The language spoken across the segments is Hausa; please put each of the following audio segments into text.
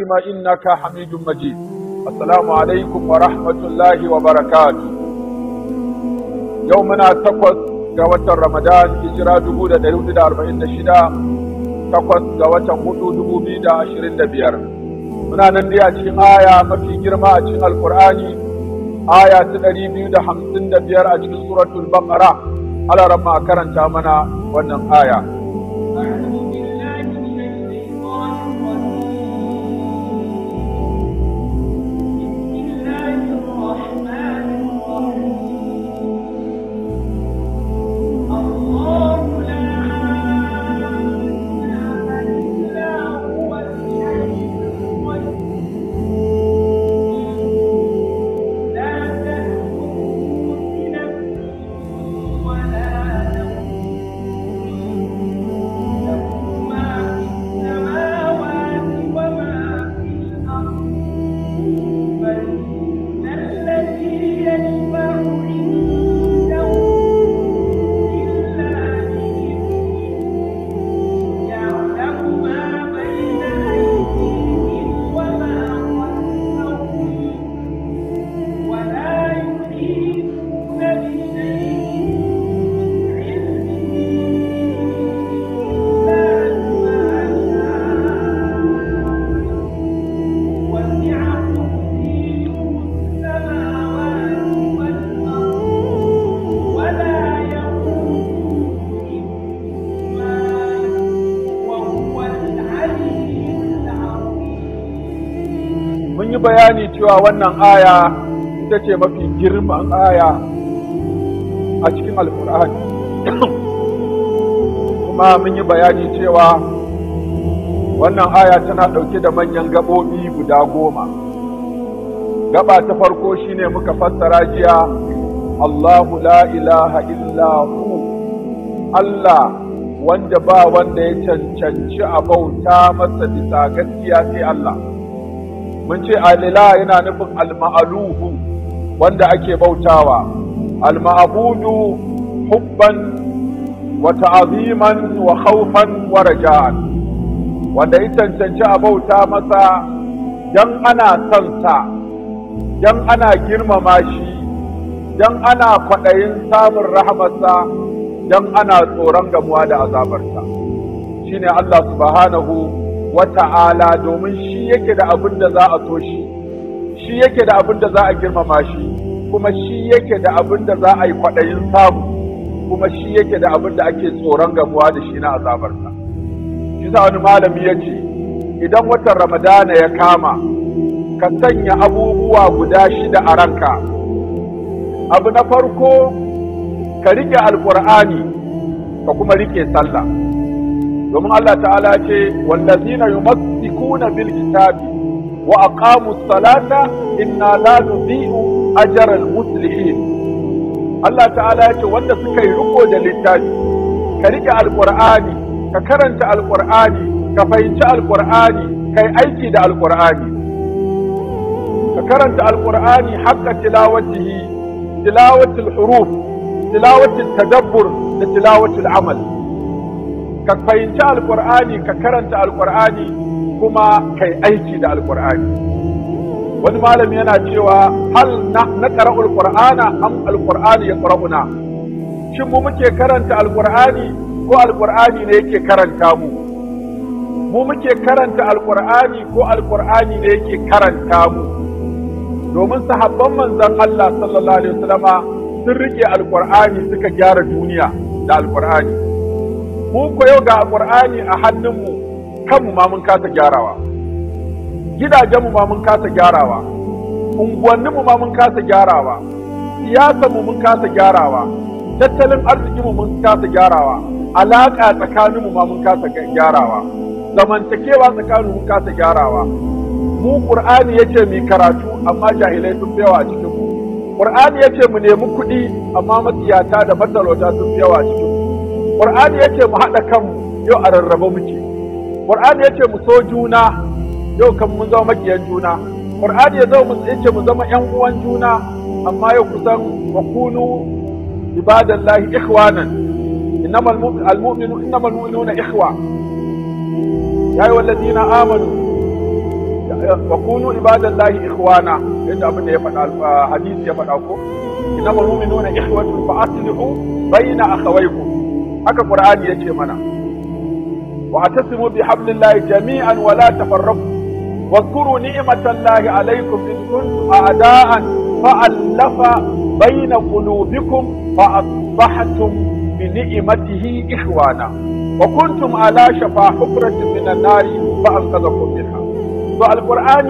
إبراهيم إنك حميد مجيد. السلام عليكم ورحمة الله وبركاته. يومنا تقوى قوة رمضان إجراء دبودة دهود 46 تقوى قوة هدو دبودة 25. muna nan dai a cikin aya mafi girma a cikin alkur'ani aya ta 255 a cikin suratul baqara. Allah ramma karanta mana wannan aya. bayani cewa wannan aya ita ce mafi girman aya a cikin alkur'ani kuma mun yi bayani cewa wannan aya tana ɗauke da manyan gaɓoɓi guda 10. gaba ta farko shine muka fassara jiya, Allahu la ilaha illa hu, Allah wanda ba wanda ya cancanci a bauta masa bisa gaskiya sai Allah. mun ce alila yana nufin alma'aluhu wanda ake bautawa, alma'abudu hubban wa ta'aziman wa khawfan wa raja'an, wanda ya cancanci a bauta masa dan ana son sa, dan ana girmama shi, dan ana kwaɗayin samun rahamarsa, dan ana tsoron gamuwa da azabarsa. shine Allah subhanahu wata'ala, domin shi yake da abin da za a so shi, shi yake da abin da za a girmama shi, kuma shi yake da abin da za a yi kwaɗayin samu, kuma shi yake da abin da ake tsoron gamuwa da shi na azabarsa. shi sa wani malami ya ce, idan watan ramadana ya kama ka sanya abubuwa guda 6 a ranka. abu na farko ka rike alƙur'ani ka kuma rike sallah, domin Allah ta'ala ce wallazina yumassikuna bil kitabi wa aqamus salata inna la nudhi'u ajral muslimin. Allah ta'ala ce wanda suka yi riko da littafi, ka rike alqur'ani, ka karanta alqur'ani, ka fahimci alqur'ani, kai aiki da alqur'ani, ka karanta alqur'ani haqqa tilawatihi, tilawatul huruf, tilawatul tadabbur da tilawatul amal. ka fahimci alkur'ani, ka karanta alkur'ani, kuma kai aiki da alkur'ani. wani malami yana cewa hal na qara'ul qur'ana am alqur'ani yaqra'una, shin mu muke karanta alkur'ani ko alkur'ani ne yake karanta mu? mu muke karanta alkur'ani ko alkur'ani ne yake karanta mu? domin sahabban manzon Allah sallallahu alaihi wasallama sun rike alkur'ani suka gyara duniya da alkur'ani. mu ko yau ga Qur'ani a hannunmu, kanmu ma mun kasa gyarawa, gidajenmu ma mun kasa gyarawa, unguwanninmu ma mun kasa gyarawa, siyasarmu mun kasa gyarawa, tattalin arzikinmu mun kasa gyarawa, alaƙa tsakaninmu ma mun kasa gyarawa, zamantakewa tsakaninmu mun kasa gyarawa. mu Qur'ani yace mu karatu amma jahilai sun yawa a cikin mu. Qur'ani yace mu nemi kuɗi amma matsiyata da matalauta sun yawa a cikin mu. Qur'ani yace mu haɗa kanmu, yau a rarraba muke. Qur'ani yace mu so juna, yau kan mun zama makiyan juna. Qur'ani yace mu zama ƴan uwan juna, amma yau kusan wa kunu ibadallahi ikhwanan, innamal mu'minuna ikhwa. ya ayyuhallazina amanu ibadallahi ikhwana yadda abin da ya faɗa hadisi ya faɗa ko innamal mu'minuna ikhwatun fa aslihu bayna akhawaykum haka qur'ani yace mana wa atasimu bihablillahi jami'an wa la tafarraqu واذكروا نعمة الله عليكم إذ كنتم أعداء فألف بين قلوبكم فأصبحتم بنعمته إخوانا وكنتم على شفا حفرة من النار فأنقذكم منها. فالقرآن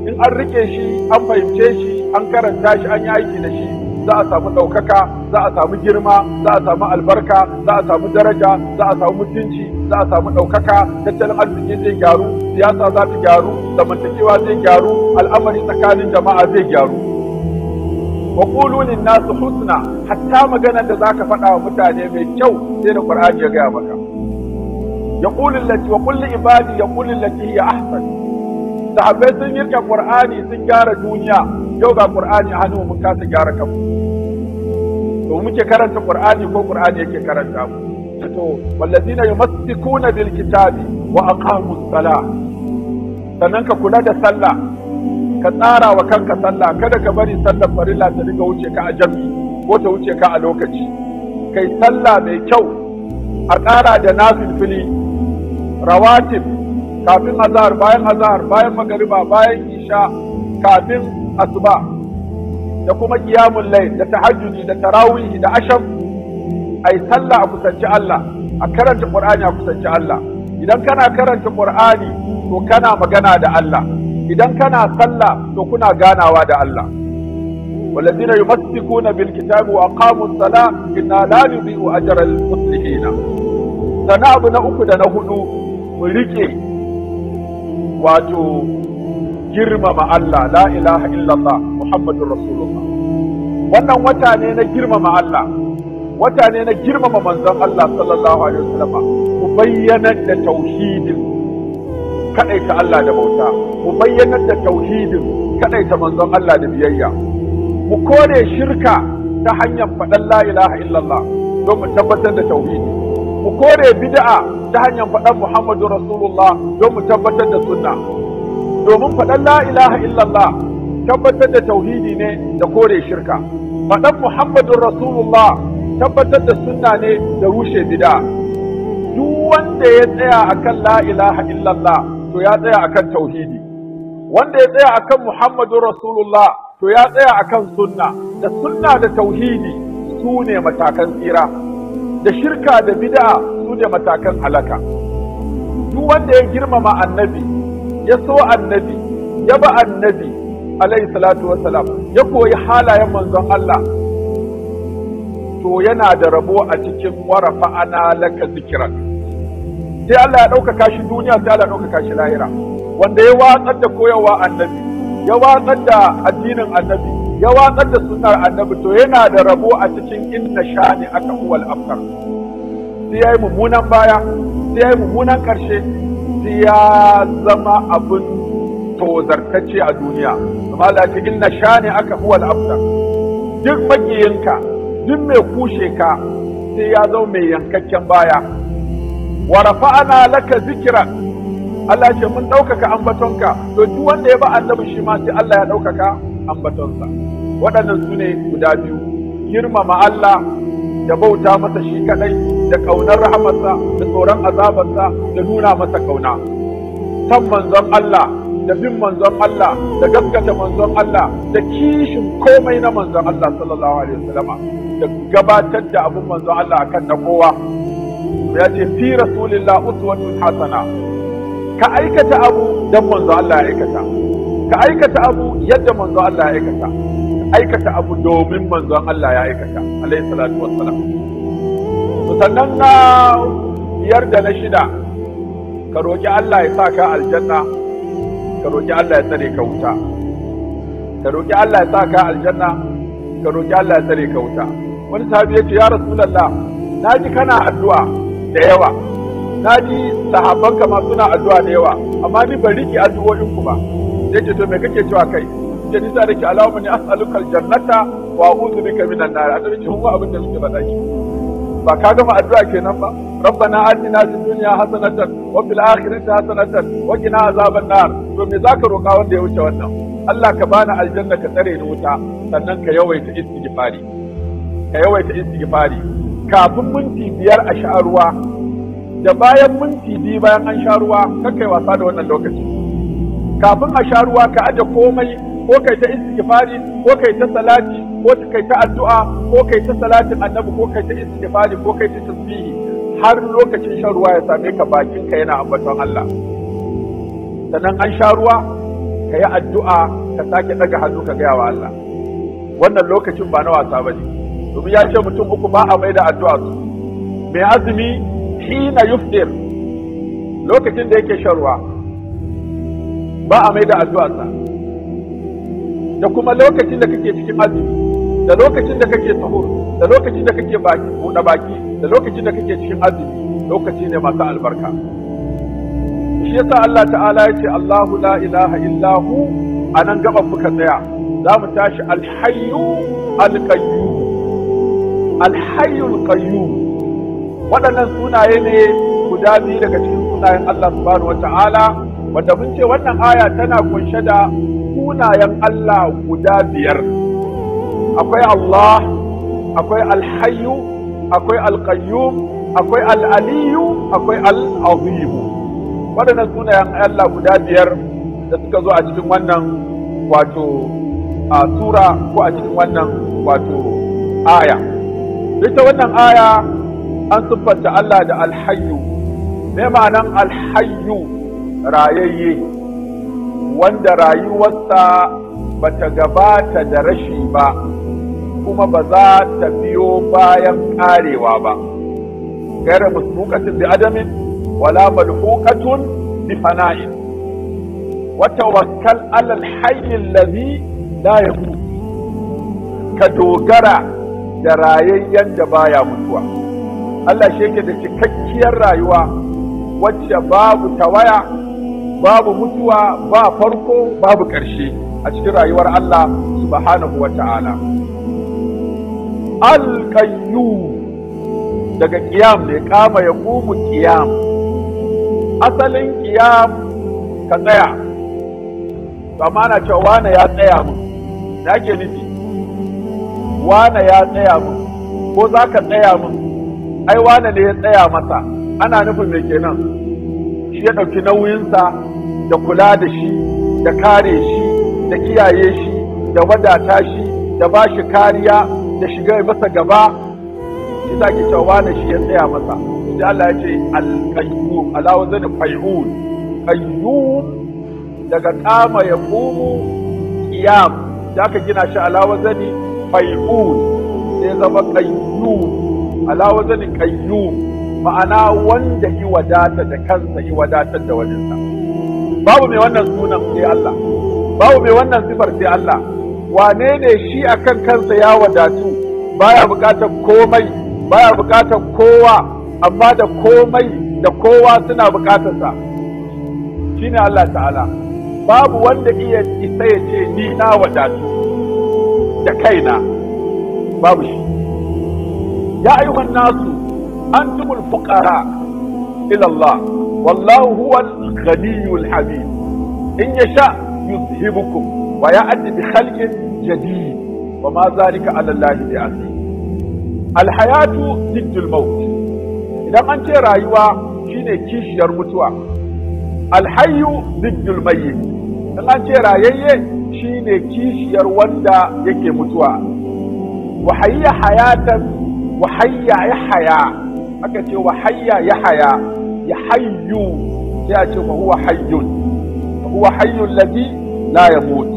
إن أركي شيء أن فهمتي شيء أن كرنتا شيء أن يأتي شيء za a samu ɗaukaka, za a samu girma, za a samu albarka, za a samu daraja, za a samu mutunci, za a samu ɗaukaka, tattalin arziki zai gyaru, siyasa za ta gyaru, zamantakewa zai gyaru, al'amari tsakanin jama'a zai gyaru. Wa qulu lin-nasi husna, hatta maganar da zaka faɗa wa mutane mai kyau sai da Qur'ani ya gaya maka. Yaqulu allati wa qul li ibadi yaqulu allati hiya ahsan. Sahabbai sun yirka Qur'ani sun gyara duniya, yau ga Qur'ani a hannu mun kasa gyara kanmu. To muke karanta Qur'ani ko Qur'ani yake karanta mu. To wallazina yumassikuna bil kitabi wa aqamus salah. Sannan ka kula da sallah, ka tsara wa kanka sallah, kada ka bari sallar farilla ta riga wuce ka a jami'i ko ta wuce ka a lokaci. Kai sallah mai kyau, a ƙara da nafilfili, rawatib, kafin azhar, bayan magariba, bayan isha, kafin asuba, da kuma qiyamul layl, da tahajjudi, da tarawih, da asham. Ai sallah a kusanci Allah, a karanta Qur'ani a kusanci Allah. Idan kana karanta Qur'ani to kana magana da Allah. Idan kana sallah to kuna ganawa da Allah. والذين يمسكون بالكتاب وأقاموا الصلاة إنا لا نضيع أجر المصلحين. سنة أبو نأكل نهدو مريكي واتو جرم مع الله لا إله إلا الله محمد رسول الله. wannan wata ne na girmama Allah, wata ne na girmama manzon Allah sallallahu alaihi wasallam. Ku bayyana da tauhidin kadaita Allah da bauta, ku bayyana da tauhidin kadaita manzon Allah da biyayya. Mu kore shirka ta hanyar faɗan la ilaha illallah don mu tabbatar da tauhidi. Mu kore bid'a ta hanyar faɗan Muhammadu Rasulullah don mu tabbatar da sunna. Domin faɗan la ilaha illallah tabbatar da tauhidi ne da kore shirka. Faɗan Muhammadu Rasulullah tabbatar da sunna ne da rushe bid'a. Duk wanda ya tsaya akan la ilaha illallah to ya tsaya akan tauhidi. Wanda ya tsaya akan Muhammadu Rasulullah to ya tsaya akan sunna. Da sunna da tauhidi su ne matakan tsira, da shirka da bid'a su ne matakan halaka. Duk wanda ya girmama annabi, ya so annabi, ya ba annabi alayhi salatu wassalam, ya koyi halayen manzon Allah, to yana da rabo a cikin warafa ana laka zikiran. Sai Allah ya ɗaukaka shi duniya, sai Allah ya ɗaukaka shi lahira. Wanda ya watsar da koyarwa annabi, ya watsar da addinin annabi, ya watsar da sunnar annabi, to yana da rabo a cikin inna shani aka huwal afkar. Sai ya yi mummunan baya, sai ya yi mummunan ƙarshe, sai ya zama abin tozartacce a duniya. Amma Allah ce inna shani aka huwal afkar. Duk makiyinka, duk mai kushe ka, sai ya zama mai yankakken baya. Wa rafa'ana laka zikran. Allah ce mun ɗaukaka ambatonka, to duk wanda ya ba annabi shi ma sai Allah ya ɗaukaka ambatonsa. Waɗannan su ne guda biyu, girmama Allah da bauta masa shi kaɗai, da ƙaunar rahamarsa, da tsoron azabarsa, da nuna masa ƙauna. San manzon Allah, da bin manzon Allah, da gaskata manzon Allah, da kishin komai na manzon Allah sallallahu alaihi wasallama, da gabatar da abin manzon Allah akan na kowa. Ya ce fi rasulillah uswatun hasana. Ka aikata abu don manzo Allah ya aikata, ka aikata abu yadda manzo Allah ya aikata, ka aikata abu domin manzo Allah ya aikata alayhi salatu wassalam. Sannan na biyar da na shida, ka roƙi Allah ya sa ka aljanna, ka roƙi Allah ya tsare ka wuta. Ka roƙi Allah ya sa ka aljanna, ka roƙi Allah ya tsare ka wuta. Wani sahabi ya ce ya Rasulullah, na ji kana addu'a da yawa, na ji sahabbanka ma suna addu'a da yawa, amma ni ban riki addu'o'in ku ba. Yace to me kake cewa kai? Yace ni sai nake Allahumma ni as'aluka aljannata wa a'udhu bika minan nar. Annabi ce mu abin da muke faɗa ki. Ba ka gama addu'a kenan ba? rabbana atina fid dunya hasanatan wa fil akhirati hasanatan wa qina azaban nar. To me zaka roƙa wanda ya wuce wannan? Allah ka bani aljanna ka tsare ni wuta, sannan ka yawaita istighfari. Ka yawaita istighfari kafin minti 5 a sha ruwa, da bayan minti 2 bayan an sha ruwa, kai wasa da wannan lokaci. Kafin a sha ruwa ka aje komai, ko kai ta istighfari, ko kai ta salati, ko kai ta addu'a, ko kai ta salatin annabi, ko kai ta istighfari, ko kai ta tasbihi, har lokacin shan ruwa ya same ka bakinka yana ambaton Allah. Sannan an sha ruwa ka yi addu'a, ka sake daga hannu ka gaya wa Allah. Wannan lokacin ba na wasa bane, domin ya ce mutum uku ba a mai da addu'a su. Mai azumi hina yufdir, lokacin da yake shan ruwa ba a mai da addu'arsa, da kuma lokacin da kake cikin azumi, da lokacin da kake sahur, da lokacin da kake buɗe baki, da lokacin da kake cikin azumi, lokaci ne masu albarka. Shi yasa Allah ta'ala ya ce Allahu la ilaha illahu, a nan gaban muka tsaya. Za mu tashi alhayyu alqayyum. Alhayyu alqayyum, waɗannan sunaye ne guda biyu daga cikin sunayen Allah subhanahu wata'ala, wanda mun ce wannan aya tana kunshe da sunayen Allah guda 5. Akwai Allah, akwai alhayyu, akwai alqayyum, akwai al'aliyu, akwai al'azim. Waɗannan sunayen Allah guda 5 da suka zo a cikin wannan wato a sura ko a cikin wannan wato aya. Ita wannan aya an siffanta Allah da alhayyu. Me ma'anan alhayyu? Rayayye, wanda rayuwarsa bata gabata da rashi ba, kuma ba za ta biyo bayan karewa ba. Gaira musbuqatin bi adamin wala malhuqatun bi fana'in. Wa tawakkal 'ala al-hayy alladhi la yamut. Ka dogara da rayayyen da baya mutuwa. Allah shi yake da cikakkiyar rayuwa wacce babu tawaya, babu mutuwa, ba farko, babu ƙarshe a cikin rayuwar Allah subhanahu wa ta'ala. Al-qayyum daga qiyam ne, kama ya qumu qiyam. Asalin qiyam ka tsaya, amma na cewa wane ya tsaya mun, da ake nufi wane ya tsaya mun, ko za ka tsaya mun, ai wane ne ya tsaya masa, ana nufin me kenan? Shi ya ɗauki nauyinsa da kula da shi, da kare shi, da kiyaye shi, da wadata shi, da ba shi kariya, da shiga masa gaba. Shi za ki cewa wane shi ya tsaya masa. Sai Allah ya ce al-qayyum, ala wazani fa'ul. Qayyum daga qama ya qumu qiyam, da aka gina shi ala wazani fa'ul, sai zama qayyum, ala wazani qayyum, ma'ana wanda yi wadata da kansa, yi wadatar da waninsa. Babu mai wannan sunan sai Allah, babu mai wannan sifar sai Allah. Wane ne shi akan kansa ya wadatu, baya bukatar komai, baya bukatar kowa, amma da komai da kowa suna bukatarsa, shine Allah ta'ala. Babu wanda iya isa ya ce ni na wadatu da kaina, babu shi. Ya ayyuhan nasu antumul fuqara ila Allah wallahu huwal ghaniyyul hamid. In yasha yuzhibukum wa ya'ti bi khalqin jadid wa ma zalika 'ala Allah bi'aziz. Al hayatu ziddul maut. Idan an ce rayuwa shine kishiyar mutuwa. Al hayyu ziddul mayyit. Idan an ce rayayye shine kishiyar wanda yake mutuwa. Wa hayya hayatan wa hayya yahya. Aka ce wa hayya yahya, ya hayyu, sai a ce wa huwa hayyun, huwa hayyul ladhi la yamut.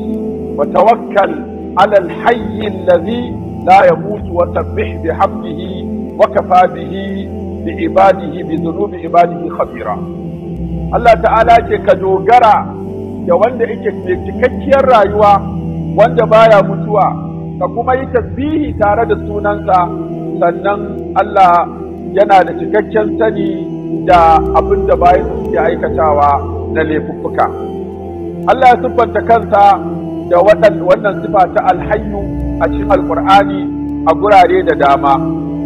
Wa tawakkal 'ala al-hayy alladhi la yamut wa sabbih bihamdihi wa kafa bihi bi ibadihi bi dhunubi ibadihi khabira. Allah ta'ala ce ka dogara da wanda yake cikakkiyar rayuwa, wanda baya mutuwa, ka kuma yi tasbihi tare da sunansa. Sannan Allah yana da cikakken sani da abin da bayan suke aikatawa na laifuffuka. Allah ya siffanta kansa da wannan sifa ta alhayyu a cikin alqur'ani a gurare da dama.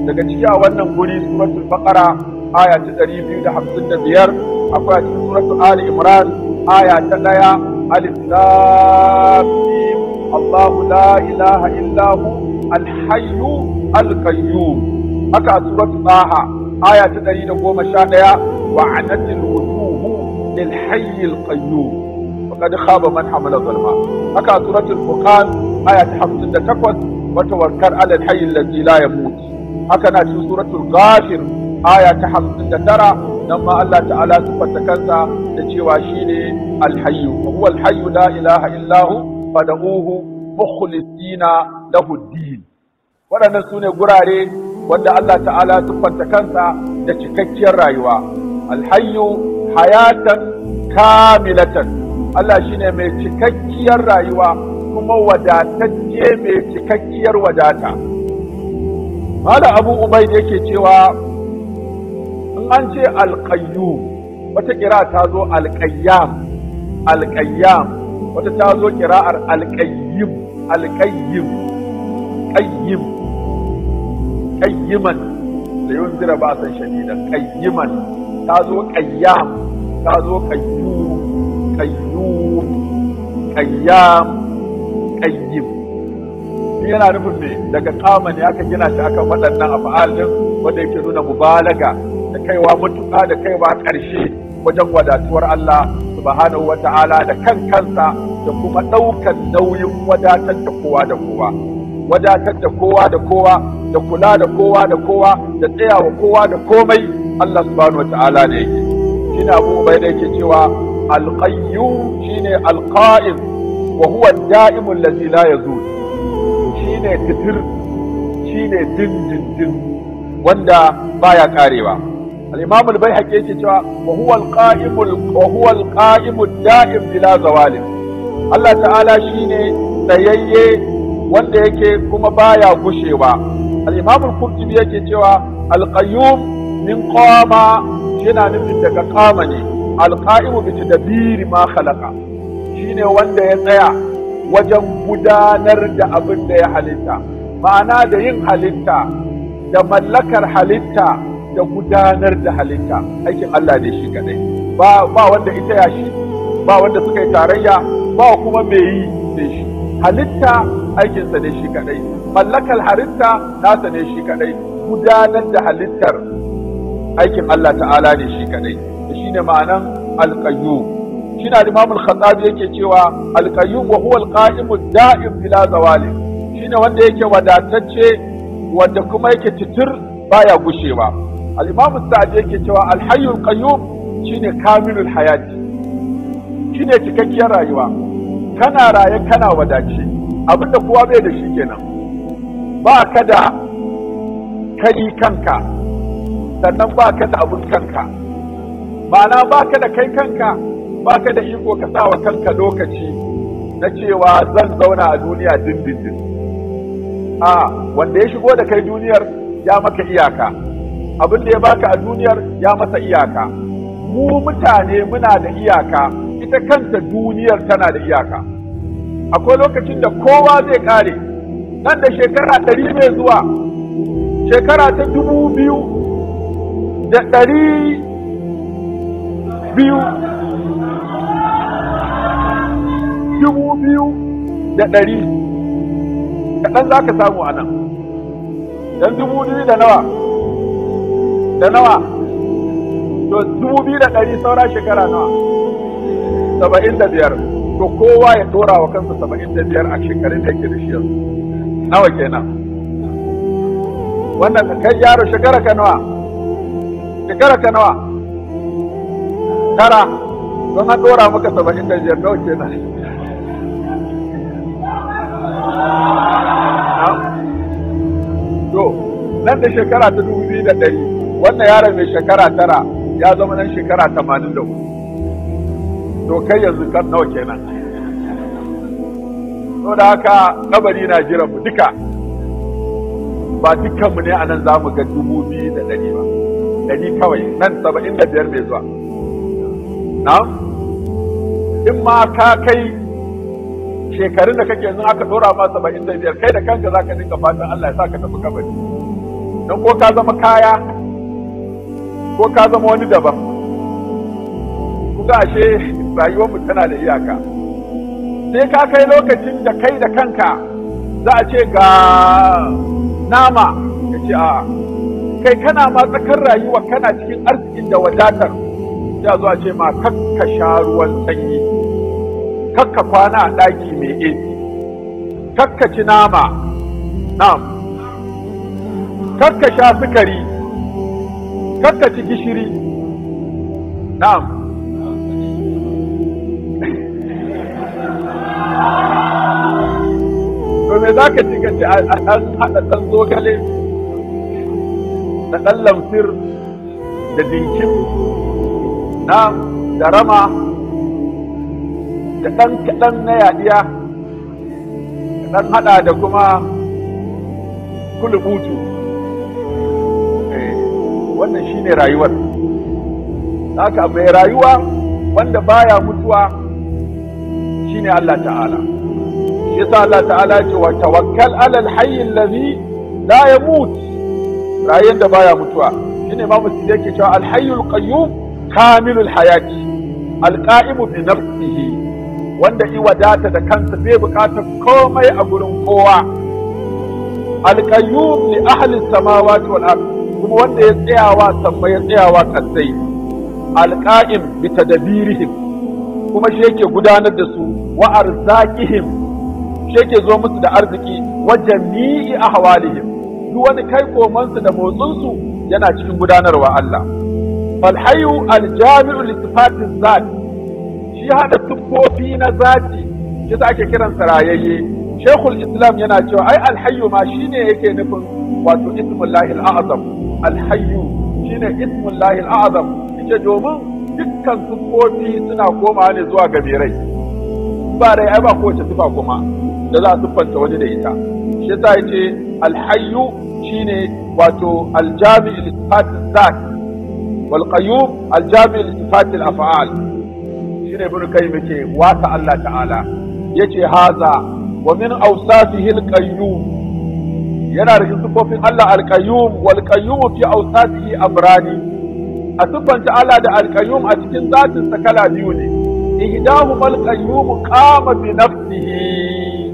Daga ciki a wannan guri suratul baqara aya ta 255, akwai a cikin suratu Ali Imran aya ta 1 alif lam mim Allahu la ilaha illa hu al-hayyu al-qayyum. Haka a suratu Taha aya ta 111 wa'anatil wujuhu lil hayy al-qayyum faqad khaba man hamala zulma. Haka a suratul Furqan aya ta 58 wa tawakkal 'ala al-hayy alladhi la yamut. Haka na cikin suratul Ghafir aya ta 59 nan ma Allah ta'ala sifanta kansa da cewa shine al-hayyu wa huwa al-hayyu la ilaha illa hu fad'uhu mukhlisina lahu ad-din. Waɗannan sune gurare wanda Allah ta'ala sifanta kansa da cikakkiyar rayuwa. Al-hayyu hayatan kamilatan. Allah shine mai cikakkiyar rayuwa kuma wadatacce mai cikakkiyar wadata. Mala Abu Ubaid yake cewa in an ce alƙayyum wata kira ta zo alƙayyam wata ta zo kira'ar alƙayyim ƙayyiman da yun zira ba san shadidan ƙayyiman ta zo ƙayyam ta zo ƙayyum ƙayyim yana nufin me daga kama ne aka gina shi akan waɗannan af'al din wanda yake nuna mubalaga da kaiwa mutuka da kaiwa ƙarshe wajen wadatuwar Allah subhanahu wata'ala da kansa da kuma ɗaukar nauyin wadatar da kowa da kowa, wadatar da kowa da kowa, da kula da kowa da kowa, da tsayawa kowa da komai Allah subhanahu wata'ala ne yake. Shine Abu Ubaida yake cewa al-qayyum shine al-qa'im wa huwa ad-da'im allazi la yazul. Shine titir, shine dindindin wanda baya karewa. Al-Imam al-Baihaqi yake cewa wa huwa al-qa'im ad-da'im bila zawal. Allah ta'ala shine tsayayye wanda yake kuma baya gushewa. Al-Imam al-Qurtubi yake cewa al-qayyum min qama yana nufin daga qama ne. Al-qa'im bi tadbiri ma khalaqa shine wanda ya tsaya wajen gudanar da abin da ya halitta, ma'ana da yin halitta da mallakar halitta da gudanar da halitta aikin Allah ne shi kadai, ba wanda ita ya shi, ba wanda suka yi tarayya, ba kuma me yi ne shi. Halitta aikinsa ne shi kadai, mallakar halitta nasa ne shi kadai, gudanar da halittar aikin Allah ta'ala ne shi kadai. Shine ma'anan al-qayyum. Shine Imam al-Khattabi yake cewa al-qayyum wa huwa al-qa'im ad-da'im bila zawali. Shine wanda yake wadatacce wanda kuma yake titir baya gushewa. Al-Imam Sa'di yake cewa al-hayy al-qayyum shine kamilul hayati. Shine cikakkiyar rayuwa. Kana raye kana wadace. Abinda kowa bai da shi kenan. Ba ka da kai kanka. Sannan ba ka da abun kanka. Ma'ana ba ka da kai kanka. Ba ka da iko ka sa wa kanka lokaci na cewa zan zauna a duniya dindindin. Wanda ya shigo da kai duniyar ya maka iyaka, abin da ya baka a duniyar ya masa iyaka. Mu mutane muna da iyaka, ita kanta duniyar tana da iyaka. Akwai lokacin da kowa zai kare, nan da shekara 100 mai zuwa, shekara ta 2000 kaɗan za ka samu a nan. Dan 2000 da nawa? To 2100 saura shekara nawa? 75. To kowa ya ɗora wa kansa 75 a shekarun da yake da shi yanzu. Nawa kenan? Wannan kai yaro shekara ka nawa? Tara. Don an ɗora maka 75 nawa kenan? To, nan da shekara ta 2100, wannan yaron mai shekara 9 ya zama nan shekara 84. To kai yanzu kan nawa kenan? To da haka kabari na jiran mu duka. Ba dukkanmu ne a nan za mu ga 2100 ba. 100 kawai, nan 75 mai zuwa. Na? In ma ka kai shekarun da kake yanzu aka dora ma 75 kai da kanka za ka dinga fatan Allah ya sa ka tafi kabari. Don ko ka zama kaya ko ka zama wani daban. Kuga ashe rayuwarmu tana da iyaka. Sai ka kai lokacin da kai da kanka za a ce ga nama, ka ce a kai kana ma tsakar rayuwa, kana cikin arzikin da wadatar, ya zo a ce ma kakka sha ruwan sanyi, kakka kwana a ɗaki mai AC, kakka ci nama, kakka sha sukari, kakka ci gishiri, to me za ka ci gaci a haɗa ɗan zogale da ɗan lamfir da dinkin da rama da ɗan kaɗan na yaɗiya da ɗan haɗa da kuma kulubutu. Wannan shine rayuwar. Haka mai rayuwa wanda baya mutuwa shine Allah ta'ala. Yasa Allah ta'ala ce wa tawakkal alal hayy allazi la yamut, rayuwar da baya mutuwa shine Imam Sidi yake cewa al hayyul qayyum kamilul hayati al qa'imu bi nafsihi, wanda i wadata da kansa bai bukatar komai a gurin kowa. Al qayyum li ahli samawati wal ard, kuma wanda ya tsayawa sama ya tsayawa kasai. Al qa'im bi tadbirihim, kuma shi yake gudanar da su, wa arzaqihim, shi yake zo musu da arziki, wa jami'i ahwalihim, duk wani kai komansu da motsinsu yana cikin gudanarwa Allah. Fal hayyu al jami'u li sifati zat, shi hada sifofi na zati, shi sa ake kiransa rayayye. Sheikhul Islam yana cewa ai al hayyu ma shine yake nufin wato ismullahi al a'zam. Al hayyu shine ismullahi al a'zam, yace domin dukkan sifofi suna komawa ne zuwa ga mai rai. Ba rai ai ba kowace sifa kuma da za a siffanta wani da ita. Shi yasa yace alhayyu shine wato aljami' li sifati zat, wal qayyum aljami' li sifati al af'al. Shine ibn kayyim yake wata Allah ta'ala yace haza wa min awsafihi al qayyum, yana da sifofin Allah al qayyum, wal qayyum fi awsafihi amrani. A siffanta Allah da al qayyum a cikin zatin sa kala biyu ne. ihdahuma al qayyum qama bi nafsihi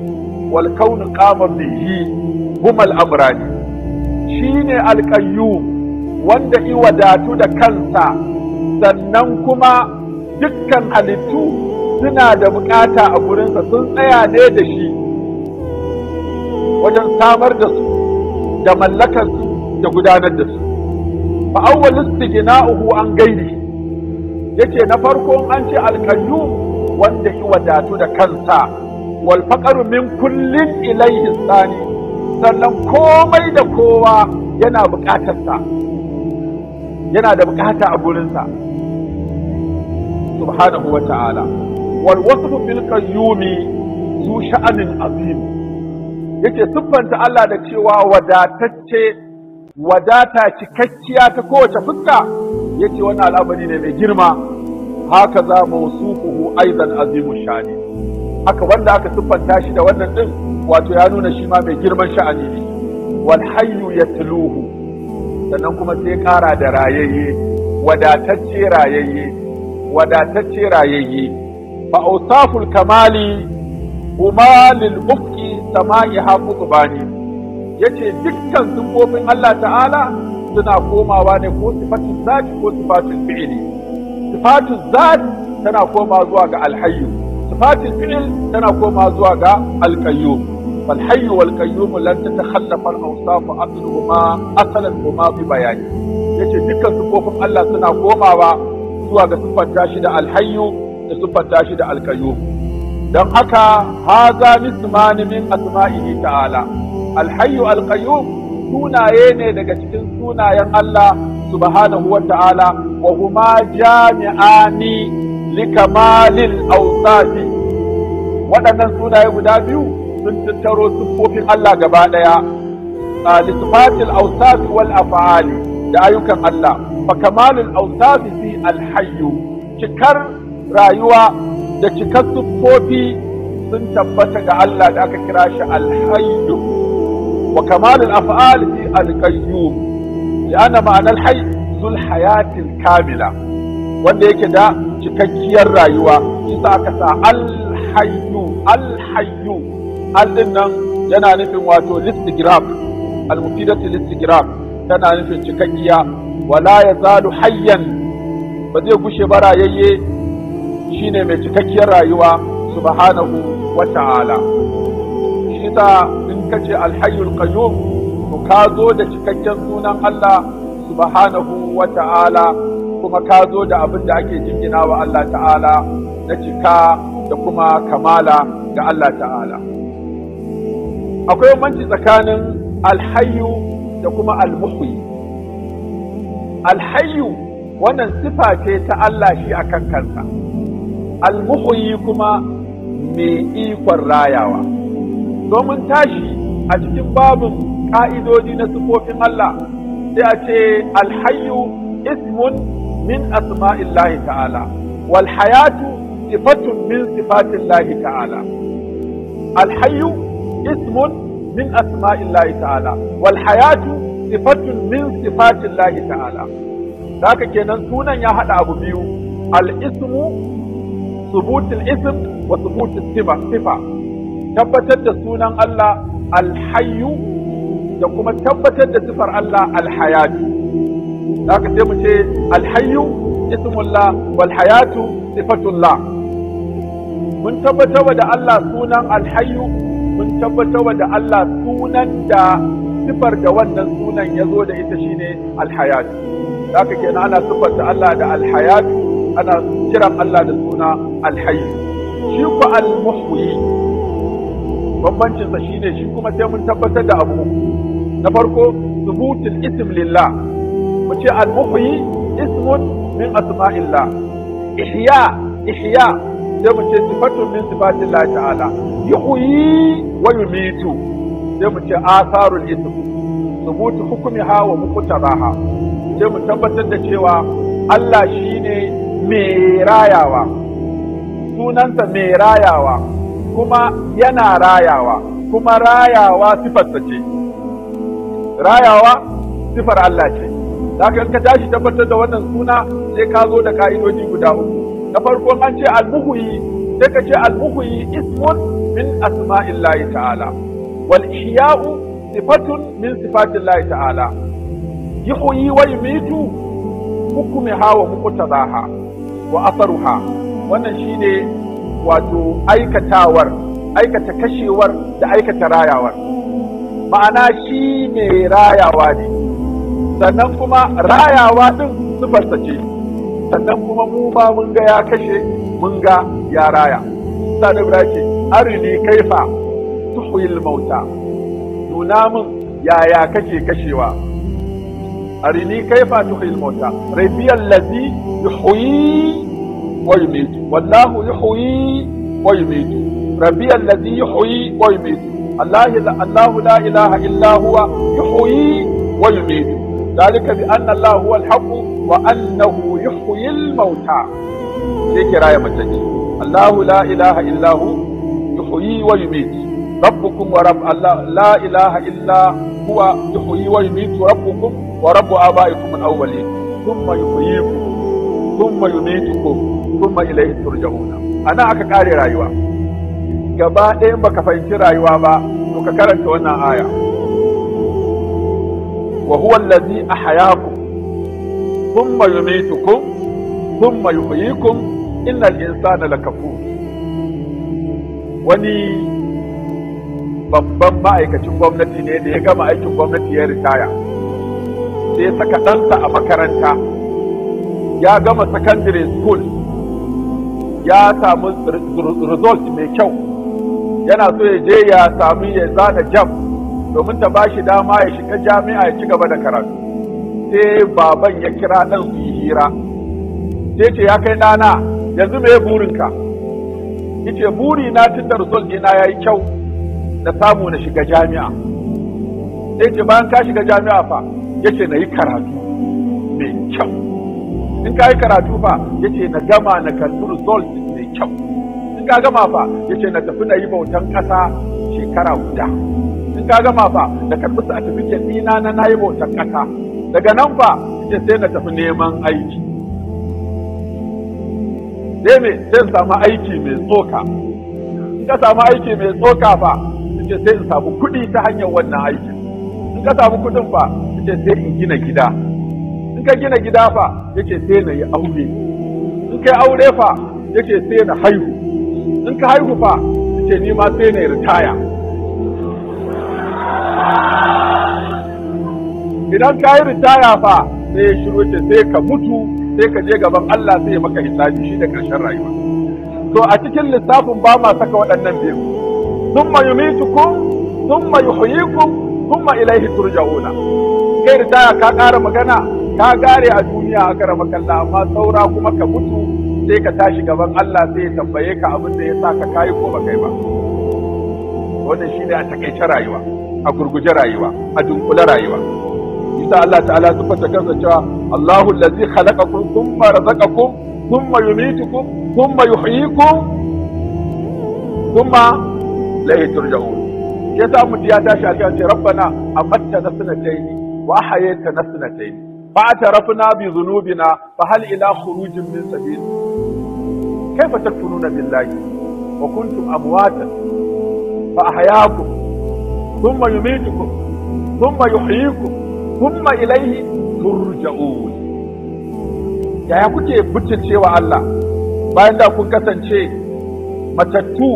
wal kawn qama bihi, huma al amrani. Shine al qayyum wanda i wadatu da kansa, sannan kuma dukkan halittu suna da bukata a gurinsa, sun tsaya ne da shi wajen samar da su da mallakar su da gudanar da su. Fa awwal istighna'uhu an gairi, yace na farko an ce al qayyum wanda i wadatu da kansa, wal faqru min kullin ilayhi tsani, sannan komai da kowa yana bukatarsa, yana da bukata a gurinsa subhanahu wa ta'ala. Wal wasfu bil qayyumi zu sha'anin azim, yake siffanta Allah da cewa wadatacce, wadata cikakkiya ta kowace fuska, yace wannan al'amari ne mai girma. Haka za mawsufuhu aidan azimu shani, haka wanda aka siffanta shi da wannan din wato ya nuna shi ma mai girman sha'ani ne. Wal hayyu yatluhu, sannan kuma sai kara da rayayye, wadatacce rayayye, wadatacce rayayye. Fa awsaful kamali huma lil ufqi sama'iha qutbani, yace dukkan sifofin Allah ta'ala suna komawa ne ko sifatul zati ko sifatul fi'li. Sifatul zat tana komawa zuwa ga alhayyu, sifatul fi'l tana komawa zuwa ga alqayyum. fal hayyu wal qayyum lan tatakhallafa al awsaf asalan huma bi bayani, yace dukkan sifofin Allah suna komawa zuwa ga siffanta shi da alhayyu da siffanta shi da alqayyum. don haka haza nismani min asma'ihi ta'ala. Alhayyu alqayyum sunaye ne daga cikin sunayen Allah subhanahu wa ta'ala, wa huma jami'ani li kamalil awsafi. Waɗannan sunaye guda biyu sun tattaro siffofin Allah gaba ɗaya, li sifatil awsafi wal af'ali, da ayyukan Allah. Fa kamalul awsafi fi alhayyu, cikar rayuwa da cikar siffofi sun tabbata ga Allah da aka kira shi alhayyu. Wa kamalul af'al fi alqayyum, li'anna ma'anar hayy zul hayatil kamila, wanda yake da cikakkiyar rayuwa. Isa aka sa alhayyu. Al din nan yana nufin wato listigraf, al-mufidatu listigraf, tana nufin cikakkiya. Wala yazalu hayyan, ba zai gushe ba rayayye, shine mai cikakkiyar rayuwa subhanahu wa ta'ala. Shi ta in kace alhayyul qayyum, to ka zo da cikakken sunan Allah subhanahu wa ta'ala, kuma ka zo da abin da ake jingina wa Allah ta'ala na cika da kuma kamala ga Allah ta'ala. Akwai bambanci tsakanin alhayyu da kuma almuhyi. Alhayyu wannan sifa ce ta Allah shi akan kansa, almuhyi kuma mai ikon rayawa. Domin tashi a cikin babin ƙa'idodi na sifofin Allah, sai a ce alhayyu ismun min asma'illahi ta'ala, wal hayatu sifatun min sifatillahi ta'ala. Alhayyu ismun min asma'illahi ta'ala, wal hayatu sifatun min sifatillahi ta'ala. Haka kenan sunan ya haɗa abu biyu, al-ismu subutul ism wa subutul sifa, tabbatar da sunan Allah alhayyu da kuma tabbatar da sifar Allah alhayatu. Haka sai mu ce alhayyu ismullah wal hayatu sifatullah. Mun tabbatar da Allah sunan alhayyu, mun tabbatar da Allah sunan da sifar da wannan sunan ya zo da ita shine alhayatu. Haka kenan ana sifarta Allah da alhayatu, ana kiran Allah da suna alhayyu. Shi ku almuhyi, bambancinsa shine shi kuma sai mun tabbatar da abu. Na farko subutul ism lillah, mu ce al-muhyi ismun min asma'illah. Ihya sai mu ce sifatun min sifatillah ta'ala. Yuhyi wa yumitu sai mu ce asarul ism, subutu hukmiha wa muqtadaha. Sai mu tabbatar da cewa Allah shine mai rayawa, sunansa mai rayawa, kuma yana rayawa, kuma rayawa sifarsa ce. Rayawa sifar Allah ce. Haka in ka tashi tabbatar da wannan suna sai ka zo da ka'idoji guda uku. Na farko an ce al-muhyi, sai ka ce al-muhyi ismun min asma'illahi ta'ala, wal ihya'u sifatun min sifatillahi ta'ala. Yuhyi wa yumitu hukmuha wa muqtadaha wa atharuha. Wannan shine wato aikata kashewar da aikata rayawar. Ma'ana shi mai rayawa ne, sannan kuma rayawa din sifarsa ce, sannan kuma mu ba mun ga ya kashe, mun ga ya raya. Sani Ibrahim ce arini kaifa tuhyil mauta, nuna min yaya kake kashewa. Arini kaifa tuhyil mauta, rabbiyal ladhi yuhyi wa yumitu, wallahu yuhyi wa yumitu, rabbiyal ladhi yuhyi wa yumitu. الله لا إله إلا هو يحيي ويميت، ذلك بأن الله هو الحق وأنه يحيي الموتى. شيء راية متجي، الله لا إله إلا هو يحيي ويميت، ربكم ورب الله لا إله إلا هو يحيي ويميت، ربكم ورب آبائكم الأولين، ثم يحييكم ثم يميتكم ثم إليه ترجعون. أنا أكاري رايوة gaba ɗaya baka fahimci rayuwa ba, to ka karanta wannan aya. Wa huwa allazi ahyaakum thumma yumitukum thumma yuhyikum innal insana lakafur. Wani babban ma'aikacin gwamnati ne da ya gama aikin gwamnati ya ritaya, sai ya saka ɗansa a makaranta, ya gama secondary school, ya samu result mai kyau, yana so ya je ya sami ya zana jam domin ta ba shi dama ya shiga jami'a ya ci gaba da karatu. Sai baban ya kira ɗan su yi hira, sai ce ya kai ɗana yanzu me burinka? Yace buri na tun da result ɗina ya yi kyau na samu na shiga jami'a. Sai ce bayan ka shiga jami'a fa? Yace na yi karatu mai kyau. In ka yi karatu fa? Yace na gama na karɓi result mai kyau. Ka gama fa yace na tafi na yi bautan ƙasa shekara guda. In ka gama fa da karɓi certificate ɗina na yi bautan ƙasa. Daga nan fa ce sai na tafi neman aiki. Sai me sai in samu aiki mai tsoka. In ka samu aiki mai tsoka fa, ce sai in samu kuɗi ta hanyar wannan aikin. In ka samu kuɗin fa, ce sai in gina gida. In ka gina gida fa, yake sai na yi aure. In kai aure fa, yake sai na haihu. In ka haihu fa, yake ni ma sai na ritaya. Idan ka yi ritaya fa, sai ya shiru ce sai ka mutu, sai ka je gaban Allah sai ya maka hisabi shi da ƙarshen rayuwa. To a cikin lissafin ba ma saka waɗannan biyu. Thumma yumitukum, thumma yuhyikum, thumma ilaihi turja'una. Kai ritaya ka ƙara magana, ka gare a duniya a gara makalla, amma saura kuma ka mutu sai ka tashi gaban Allah sai ya tambaye ka abin da ya sa ka kayi ko ba kai ba. Wannan shine a takaice rayuwa, a gurguje rayuwa, a dunkule rayuwa. Isa Allah ta'ala sifata kansa cewa Allahu allazi khalaqakum thumma razaqakum thumma yumitukum thumma yuhyikum thumma ilayhi turja'un. Yasa mutum ya tashi a ce rabbana amattana sanatayn wa ahyaytana sanatayn fa atarafna bi dhunubina fa hal ila khurujin min sabil. Kayfa takfuruna billahi wa kuntum amwatan fa ahyaakum thumma yumitukum thumma yuhyikum thumma ilayhi turja'un. Yaya kuke butulcewa Allah bayan da kun kasance matattu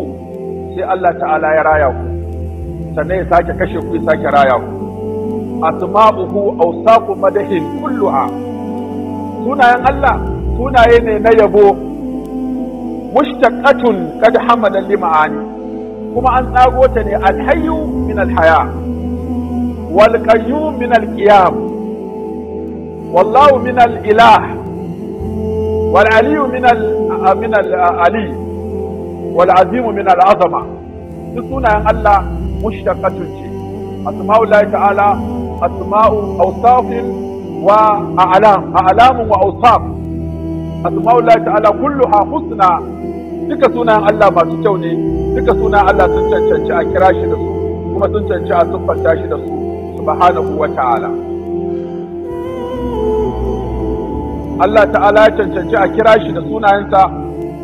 sai Allah ta'ala ya raya ku, sannan ya sake kashe ku, ya sake raya ku. Asma'uhu awsaqu madahin kulluha. Sunayen Allah sunaye ne na yabo, mushtaqatun qad hamala lima'ani, kuma an tsago ta ne alhayyu min alhaya wal qayyum min alqiyam wallahu min alilah wal aliyu min ali wal azimu min al'azama. Duk sunayen Allah mushtaqatun ce. Asma'ullahi ta'ala asma'u awsafin wa a'lamun wa awsaf. Asma'ullahi ta'ala kulluha husna. Duka sunayen Allah masu kyau ne, duka sunayen Allah sun cancanci a kira shi da su, kuma sun cancanci a siffanta shi da su subhanahu wa ta'ala. Allah ta'ala ya cancanci a kira shi da sunayensa,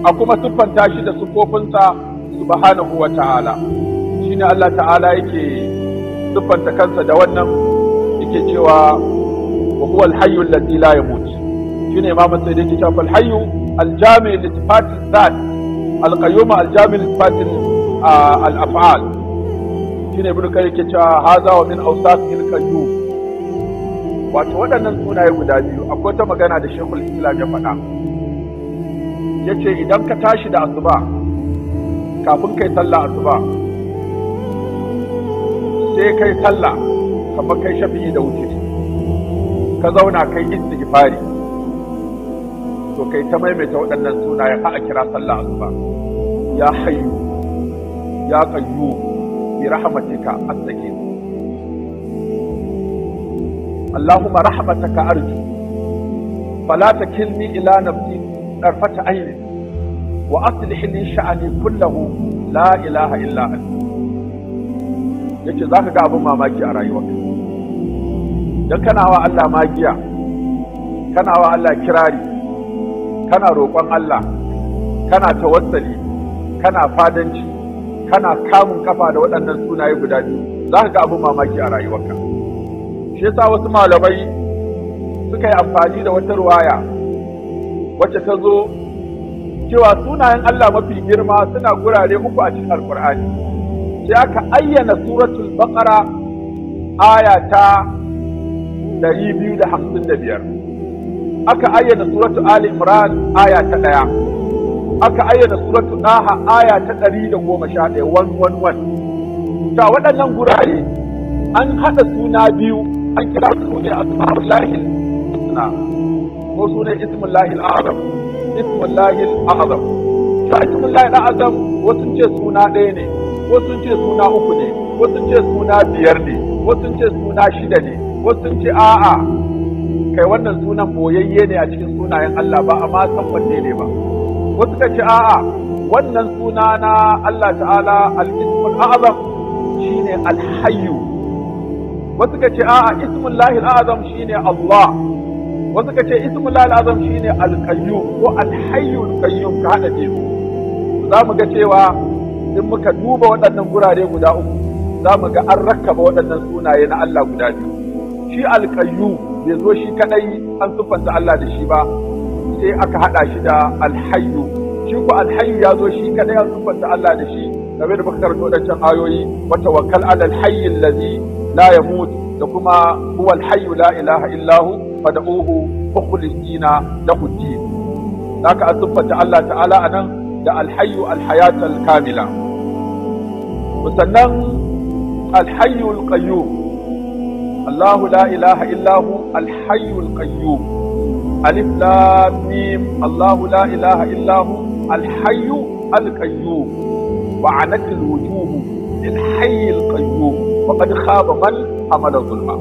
a kuma siffanta shi da siffofinsa subhanahu wa ta'ala. Shine Allah ta'ala yake siffanta kansa da wannan, yake cewa wa huwa al-hayyu alladhi la yamut. Shine Imam Sayyidi yake cewa al-hayyu al-jami' li sifati dhat al-qayyum al-jami' li sifati al-af'al. Shine Ibn Kayyim yake cewa hadha wa min awsafihi al-qayyum. Wato waɗannan sunaye guda biyu akwai ta magana da Sheikhul Islam ya faɗa. Yace idan ka tashi da asuba, kafin kai sallah asuba, sai kai sallah kamar kai shafi'i da wuce, ka zauna kai istighfari, to kai ta maimaita waɗannan sunaye har a kira sallah asuba. Ya hayyu ya qayyum bi rahmatika astaghfir. Allahumma rahmataka arju fala takilni ila nafsi tarfata ayni wa aslih li sha'ani kullahu la ilaha illa anta. Yace zaka ga abin mamaki a rayuwarka dan kana wa Allah magiya, kana wa Allah kirari, kana roƙon Allah, kana tawassali, kana fadanci, kana kamun kafa da waɗannan sunaye guda biyu, zaka ga abin mamaki a rayuwarka. Shi yasa wasu malamai suka yi amfani da wata ruwaya wacce ta zo cewa sunayen Allah mafi girma suna gurare uku a cikin Alƙur'ani. Sai aka ayyana suratul Baqara aya ta 255, aka ayyana suratul Ali Imran aya ta 1, aka ayyana suratul Naha aya ta 111 111. Ta waɗannan gurare an haɗa suna biyu, an kira su ne asma'ullahi husna ko su ne ismullahi al'azam. Ismullahi al'azam, ta ismullahi al'azam wasu ce suna ɗaya ne, wasu ce suna uku ne, wasu ce suna biyar ne, wasu ce suna shida ne, wasu ce a'a kai wannan sunan boyayye ne a cikin sunayen Allah ba amma san wanne ne ba. Wasu ka ce a'a wannan suna na Allah ta'ala al-ismul azam shine al-hayyu. Wasu ka ce a'a ismullahi al'azam shine Allah. wasu ka ce ismullahi al'azam shine al-qayyum ko al-hayyul qayyum ka hada ce za mu ga cewa in muka duba waɗannan gurare guda uku za mu ga an rakkaba waɗannan sunaye na Allah guda biyu. Shi al-qayyum bai zo shi kadai an siffanta Allah da shi ba, sai aka hada shi da al-hayyu. Shi ko al-hayyu ya zo shi kadai an siffanta Allah da shi, game da muka karanta waɗancan ayoyi, wa tawakkal ala al-hayy allazi la yamut, da kuma huwa al-hayyu la ilaha illa hu fad'uhu mukhlisina lahu ad-din. Haka an siffanta Allah ta'ala anan da al-hayyu al-hayat al-kamila. Sannan al-hayyu al-qayyum, Allahu la ilaha illa hu al-hayyu al-qayyum. Alif lam mim, Allahu la ilaha illa hu al-hayyu al-qayyum. وعنت الوجوه للحي القيوم وقد خاب من حمل ظلما.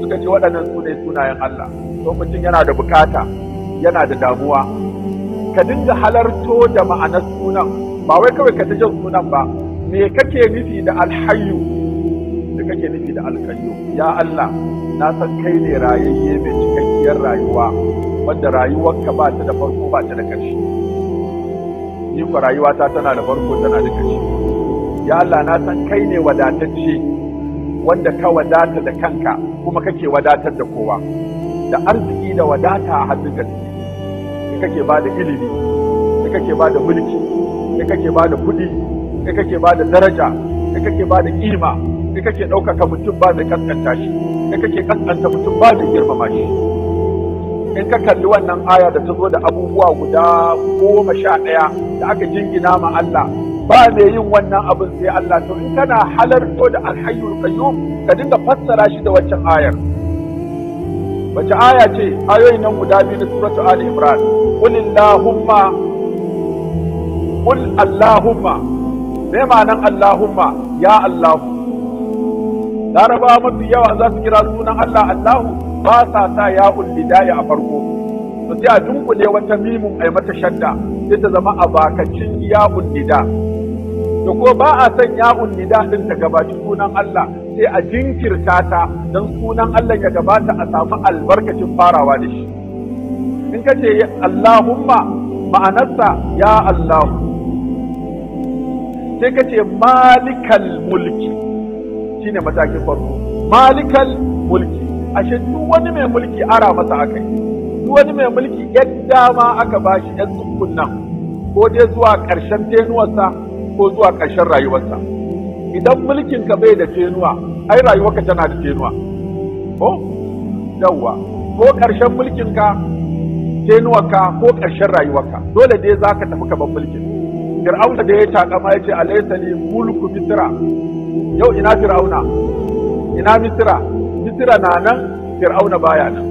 suka ce waɗannan sunayen Allah, to mutum yana da bukata, yana da damuwa, ka dinga halarto da ma'anar sunan, ba wai kawai ka ta jin sunan ba, me kake nufi da alhayyu, da kake nufi da alqayyum. Ya Allah, na san kai ne rayayye mai cikakkiyar rayuwa, wanda rayuwarka ba ta da farko ba ta da ƙarshe. Ni ko rayuwata tana da farko tana da ƙarshe. Ya Allah, na san kai ne wadatacce, wanda ka wadata da kanka kuma kake wadatar da kowa, da arziki da wadata a hannun gaske. Kai kake ba da ilimi, kai kake ba da mulki, kai kake ba da kuɗi, kai kake ba da daraja, kai kake ba da kima, kai kake ɗaukaka mutum ba da kaskanta shi, kai kake kaskanta mutum ba da girmama shi. In ka kalli wannan aya da ta zo da abubuwa guda 11 da aka jingina ma Allah, ba mai yin wannan abin sai Allah. To in kana halarto da alhayyul qayyum, ka dinga fassara shi da waccan ayar. Wace aya ce? Ayoyin nan guda biyu na suratu Ali Imran. Qul Allahumma, me ma'anan Allahumma? Ya Allah. Laraba mafi yawa za su kira sunan Allah Allahu, ba sa sa ya'ul bidaya a farko, to sai a dunkule wata mimun ai mata shadda sai ta zama a bakacin ya'ul nida. To ko ba a san ya'ul nida din ta gabaci sunan Allah, sai a jinkirta ta dan sunan Allah ya gabata a samu albarkacin farawa da shi. In ka ce Allahumma, ma'anarsa ya Allah. Sai ka ce malikal mulki, shine matakin farko. Malikal mulki, ashe duk wani mai mulki ara masa akai, duk wani mai mulki yadda ma aka bashi yan tsukun nan, ko dai zuwa ƙarshen tenuwarsa ko zuwa ƙarshen rayuwarsa. Idan mulkin ka bai da tenuwa, ai rayuwarka tana da tenuwa, ko yawwa, ko ƙarshen mulkin ka tenuwarka ko ƙarshen rayuwarka, dole dai zaka tafi ka ban mulkin. Fir'auna da ya takama ya ce alaysa li mulku misra, yau ina fir'auna, ina misra? Misra na nan, fir'auna baya nan,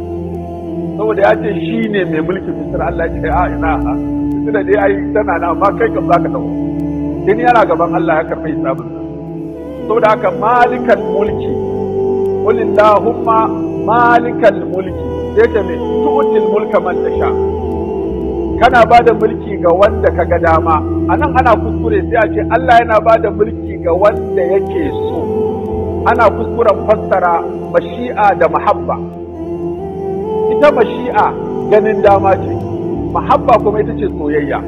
saboda ya ce shi ne mai mulkin misra. Allah ya ce a ina ha, misra dai ai tana nan, amma kai kam zaka tafi. Din yana gaban Allah ya karɓi hisabin sa. Saboda haka malikal mulki, qul Allahumma malikal mulki, sai ta me tu'til mulka man tasha. Kana ba da mulki ga wanda ka ga dama. Anan ana kuskure sai a ce Allah yana ba da mulki ga wanda yake so. Ana kuskuren fassara mashi'a da mahabba. Ita mashi'a ganin dama ce, mahabba kuma ita ce soyayya.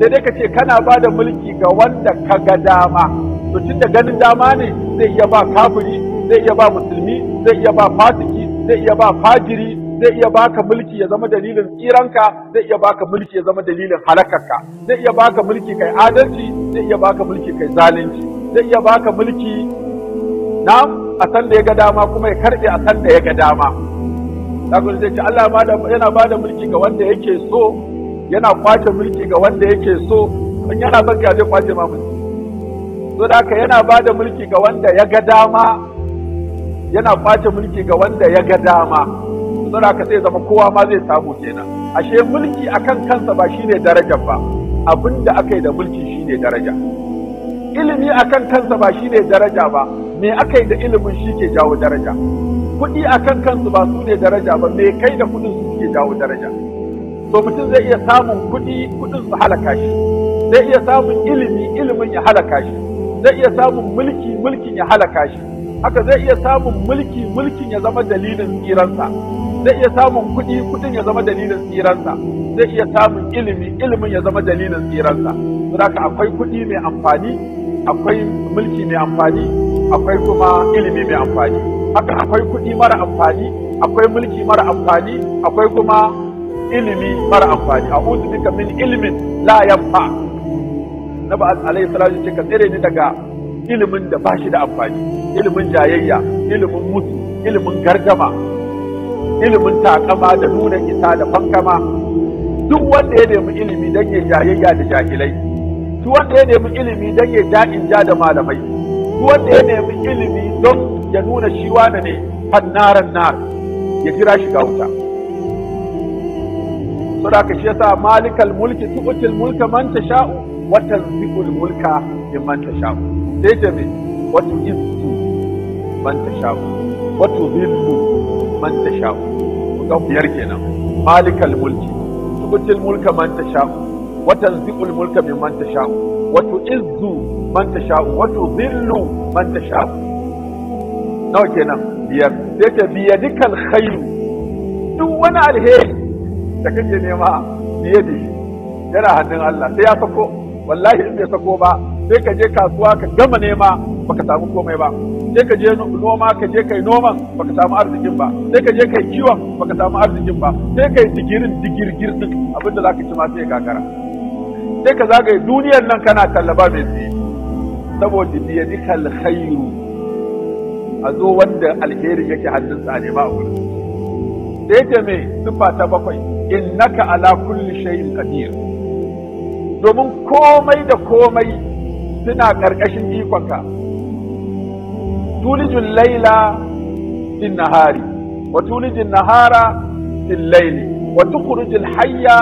Sai dai ka ce kana ba da mulki ga wanda ka ga dama, to tunda ganin dama ne zai iya ba kafiri, zai iya ba musulmi, zai iya ba fasiki, zai iya ba fajiri, zai iya baka mulki ya zama dalilin tsiranka, zai iya baka mulki ya zama dalilin halakarka, zai iya baka mulki kai adalci, zai iya baka mulki kai zalunci, zai iya baka mulki na a san da ya ga dama kuma ya karbe a san da ya ga dama. Saboda zai ce Allah yana bada mulki ga wanda yake so, yana kwace mulki ga wanda yake so, in yana son ka zai kwace ma mulki. So da haka yana bada mulki ga wanda ya ga dama, yana kwace mulki ga wanda ya ga dama. Saboda haka sai zama kowa ma zai samu kenan. Ashe mulki akan kansa ba shine darajar ba, abinda aka yi da mulki shine daraja. Ilimi akan kansa ba shine daraja ba, me aka yi da ilimin shi ke jawo daraja. Kuɗi akan kansu ba su ne daraja ba, me kai da kuɗin su ke jawo daraja. So mutum zai iya samun kuɗi, kuɗin su halaka shi, zai iya samun ilimi, ilimin ya halaka shi, zai iya samun mulki, mulkin ya halaka shi, haka zai iya samun mulki, mulkin ya zama dalilin tsiransa. zai iya samun kuɗi, kuɗin ya zama dalilin tsiransa, zai iya samun ilimi, ilimin ya zama dalilin tsiransa. Saboda akwai kuɗi mai amfani, akwai mulki mai amfani, akwai kuma ilimi mai amfani. Haka akwai kuɗi mara amfani, akwai mulki mara amfani, akwai kuma ilimi mara amfani. A'udhu bika min ilmin la yanfa. Nabi alaihi salatu ce ka tsere ni daga ilimin da bashi da amfani, ilimin jayayya, ilimin mutu, ilimin gardama, ilimin takama da nuna isa da fankama. Duk wanda ya nemi ilimi dan ya jayayya da jahilai, duk wanda ya nemi ilimi dan ya ja'in ja da malamai, duk wanda ya nemi ilimi don ya nuna shi wane ne fannaran nar, ya jira shiga wuta. Saboda shi yasa malikal mulki tu'til mulka man tasha'u wa tanzi'ul mulka mimman tasha'u. Sai ta me wa tu'izzu man tasha'u wa tudhillu man tasha'u. Ga biyar kenan. Malikal mulki tu'til mulka man tasha'u wa tanzi'ul mulka mimman tasha'u wa tu'izzu man tasha'u wa tudhillu man tasha'u. Nawa kenan? Biyar. Sai ta biyadikal khairu. Duk wani alheri da kake nema biye da shi yana hannun Allah, sai ya sako. Wallahi in bai sako ba sai ka je kasuwa ka gama nema baka samu komai ba, sai ka je noma ka je kai noman baka samu arzikin ba, sai ka je kai kiwon baka samu arzikin ba, sai kai digirgir din abinda zaka ci ma sai gagara, sai ka zagaye duniyar nan kana tallaba mai tsaye. Saboda biyadikal khairu, a zo wanda alheri yake hannunsa a nema a wurin. Sai ta me sifa ta bakwai, innaka ala kulli shay'in qadir. Domin komai da komai suna ƙarƙashin ikonka. Tulijul laila fin nahari wa tulijul nahara fil laili wa tukhrijul hayya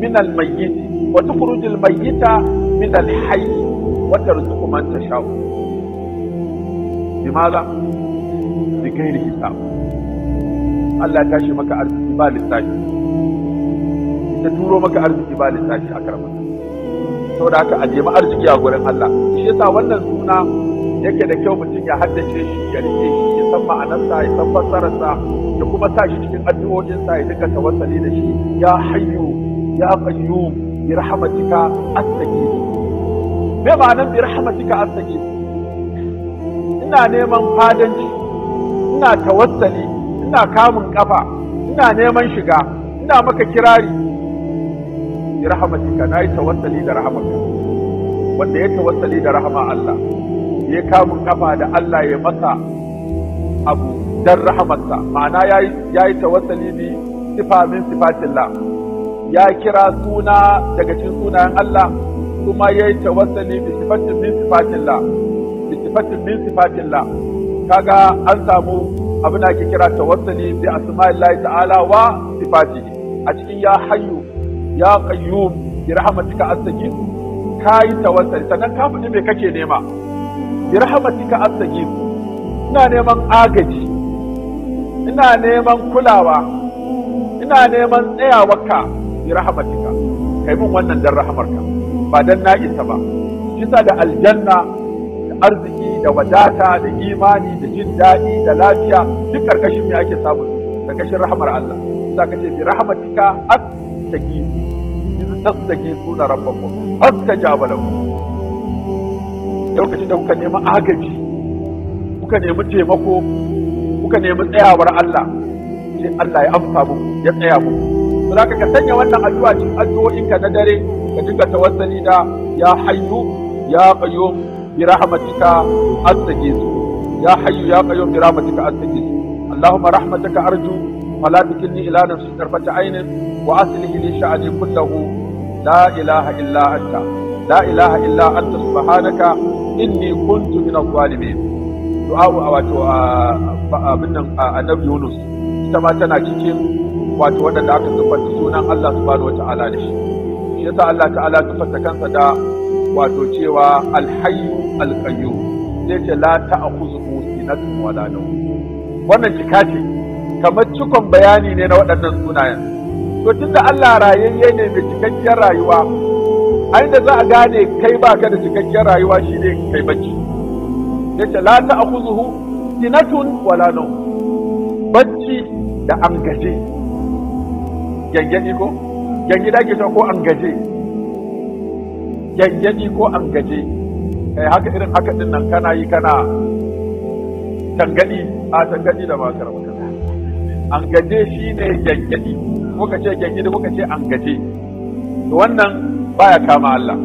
min al mayyit wa tukhrijul mayyita min al hayy wa tarzuqu man tasha'u. Bimaza bi ghairi hisab. Allah ta shi maka arziki ba lissafi, ta turo maka arziki ba lissafi a karama. Saboda haka a nemi arziki a gurin Allah. Shi yasa wannan suna yake da kyau mutum ya haddace shi, ya rike shi, ya san ma'anarsa, ya san fassararsa, ya kuma sa shi cikin addu'o'insa, ya duka tawassali da shi. Ya hayyu ya qayyum bi rahmatika astaghith. Me ma'anar bi rahmatika astaghith? Ina neman fadanci, ina tawassali, ina kamun kafa, ina neman shiga, ina maka kirari bi rahmatika. Na yi tawassali da rahamarka. Wanda ya tawassali da rahama Allah, ya kamun kafa da Allah ya masa abu dan rahamarsa, ma'ana ya yi tawassali bi sifa min sifatillah, ya kira suna daga cikin sunayen Allah, kuma ya yi tawassali bi sifatin min sifatillah, bi sifatin min sifatillah. Kaga an samu abin da ake kira tawassali bi asma'illahi ta'ala wa sifatihi. A cikin ya hayyu ya qayyum bi rahmatika astaghith, kai tawassali, sannan ka fadi me kake nema. Bi rahmatika astaghith, ina neman agaji, ina neman kulawa, ina neman tsayawarka. Bi rahmatika, kai mun wannan dan rahamarka, ba dan na isa ba. Kisa da aljanna, da arziki, da wadata, da imani, da jin daɗi, da lafiya, duk karkashin me ake samu? Karkashin rahmar Allah. Za ka ce bi rahmatika astaghith, tastaghithuna rabbakum fastajaba lakum. Lokacin da kuka nemi agaji, kuka nemi taimako, kuka nemi tsayawar Allah, sai Allah ya amsa muku, ya tsaya muku. To za ka sanya wannan addu'a cikin addu'o'inka na dare, ka dinga tawassali da ya hayyu ya qayyum bi rahmatika astaghith, ya hayyu ya qayyum bi rahmatika astaghith. Allahumma rahmataka arju fala tukilni ila nafsi tarfata aynin wa aslih li sha'ani kullahu la ilaha illa anta, la ilaha illa anta subhanaka inni kuntu minadh zalimin. Du'a wato abin nan annabi Yunus, ita ma tana cikin wato wadanda aka siffanta sunan Allah subhanahu wata'ala da shi. Shi yasa Allah ta'ala siffanta kansa da wato cewa alhayyu alqayyum, sai ce la ta'khudhuhu sinatun wala nawm. Wannan cika ce, kamar cikon bayani ne na waɗannan sunayen. To tunda Allah rayayye ne mai cikakkiyar rayuwa, a inda za a gane kai baka da cikakkiyar rayuwa shine kai bacci. Yace la ta'khudhuhu sinatun wala nawm. Bacci da an gaje. Gyangyaɗi ko? Gyangyaɗi ake cewa ko an gaje? Gyangyaɗi ko an gaje? Kai haka irin haka din nan kana yi kana tangaɗi, a tangaɗi da makar maka. An gaje shi ne gyangyaɗi, ko ka ce gyangyaɗi ko ka ce an gaje. To wannan baya kama Allah.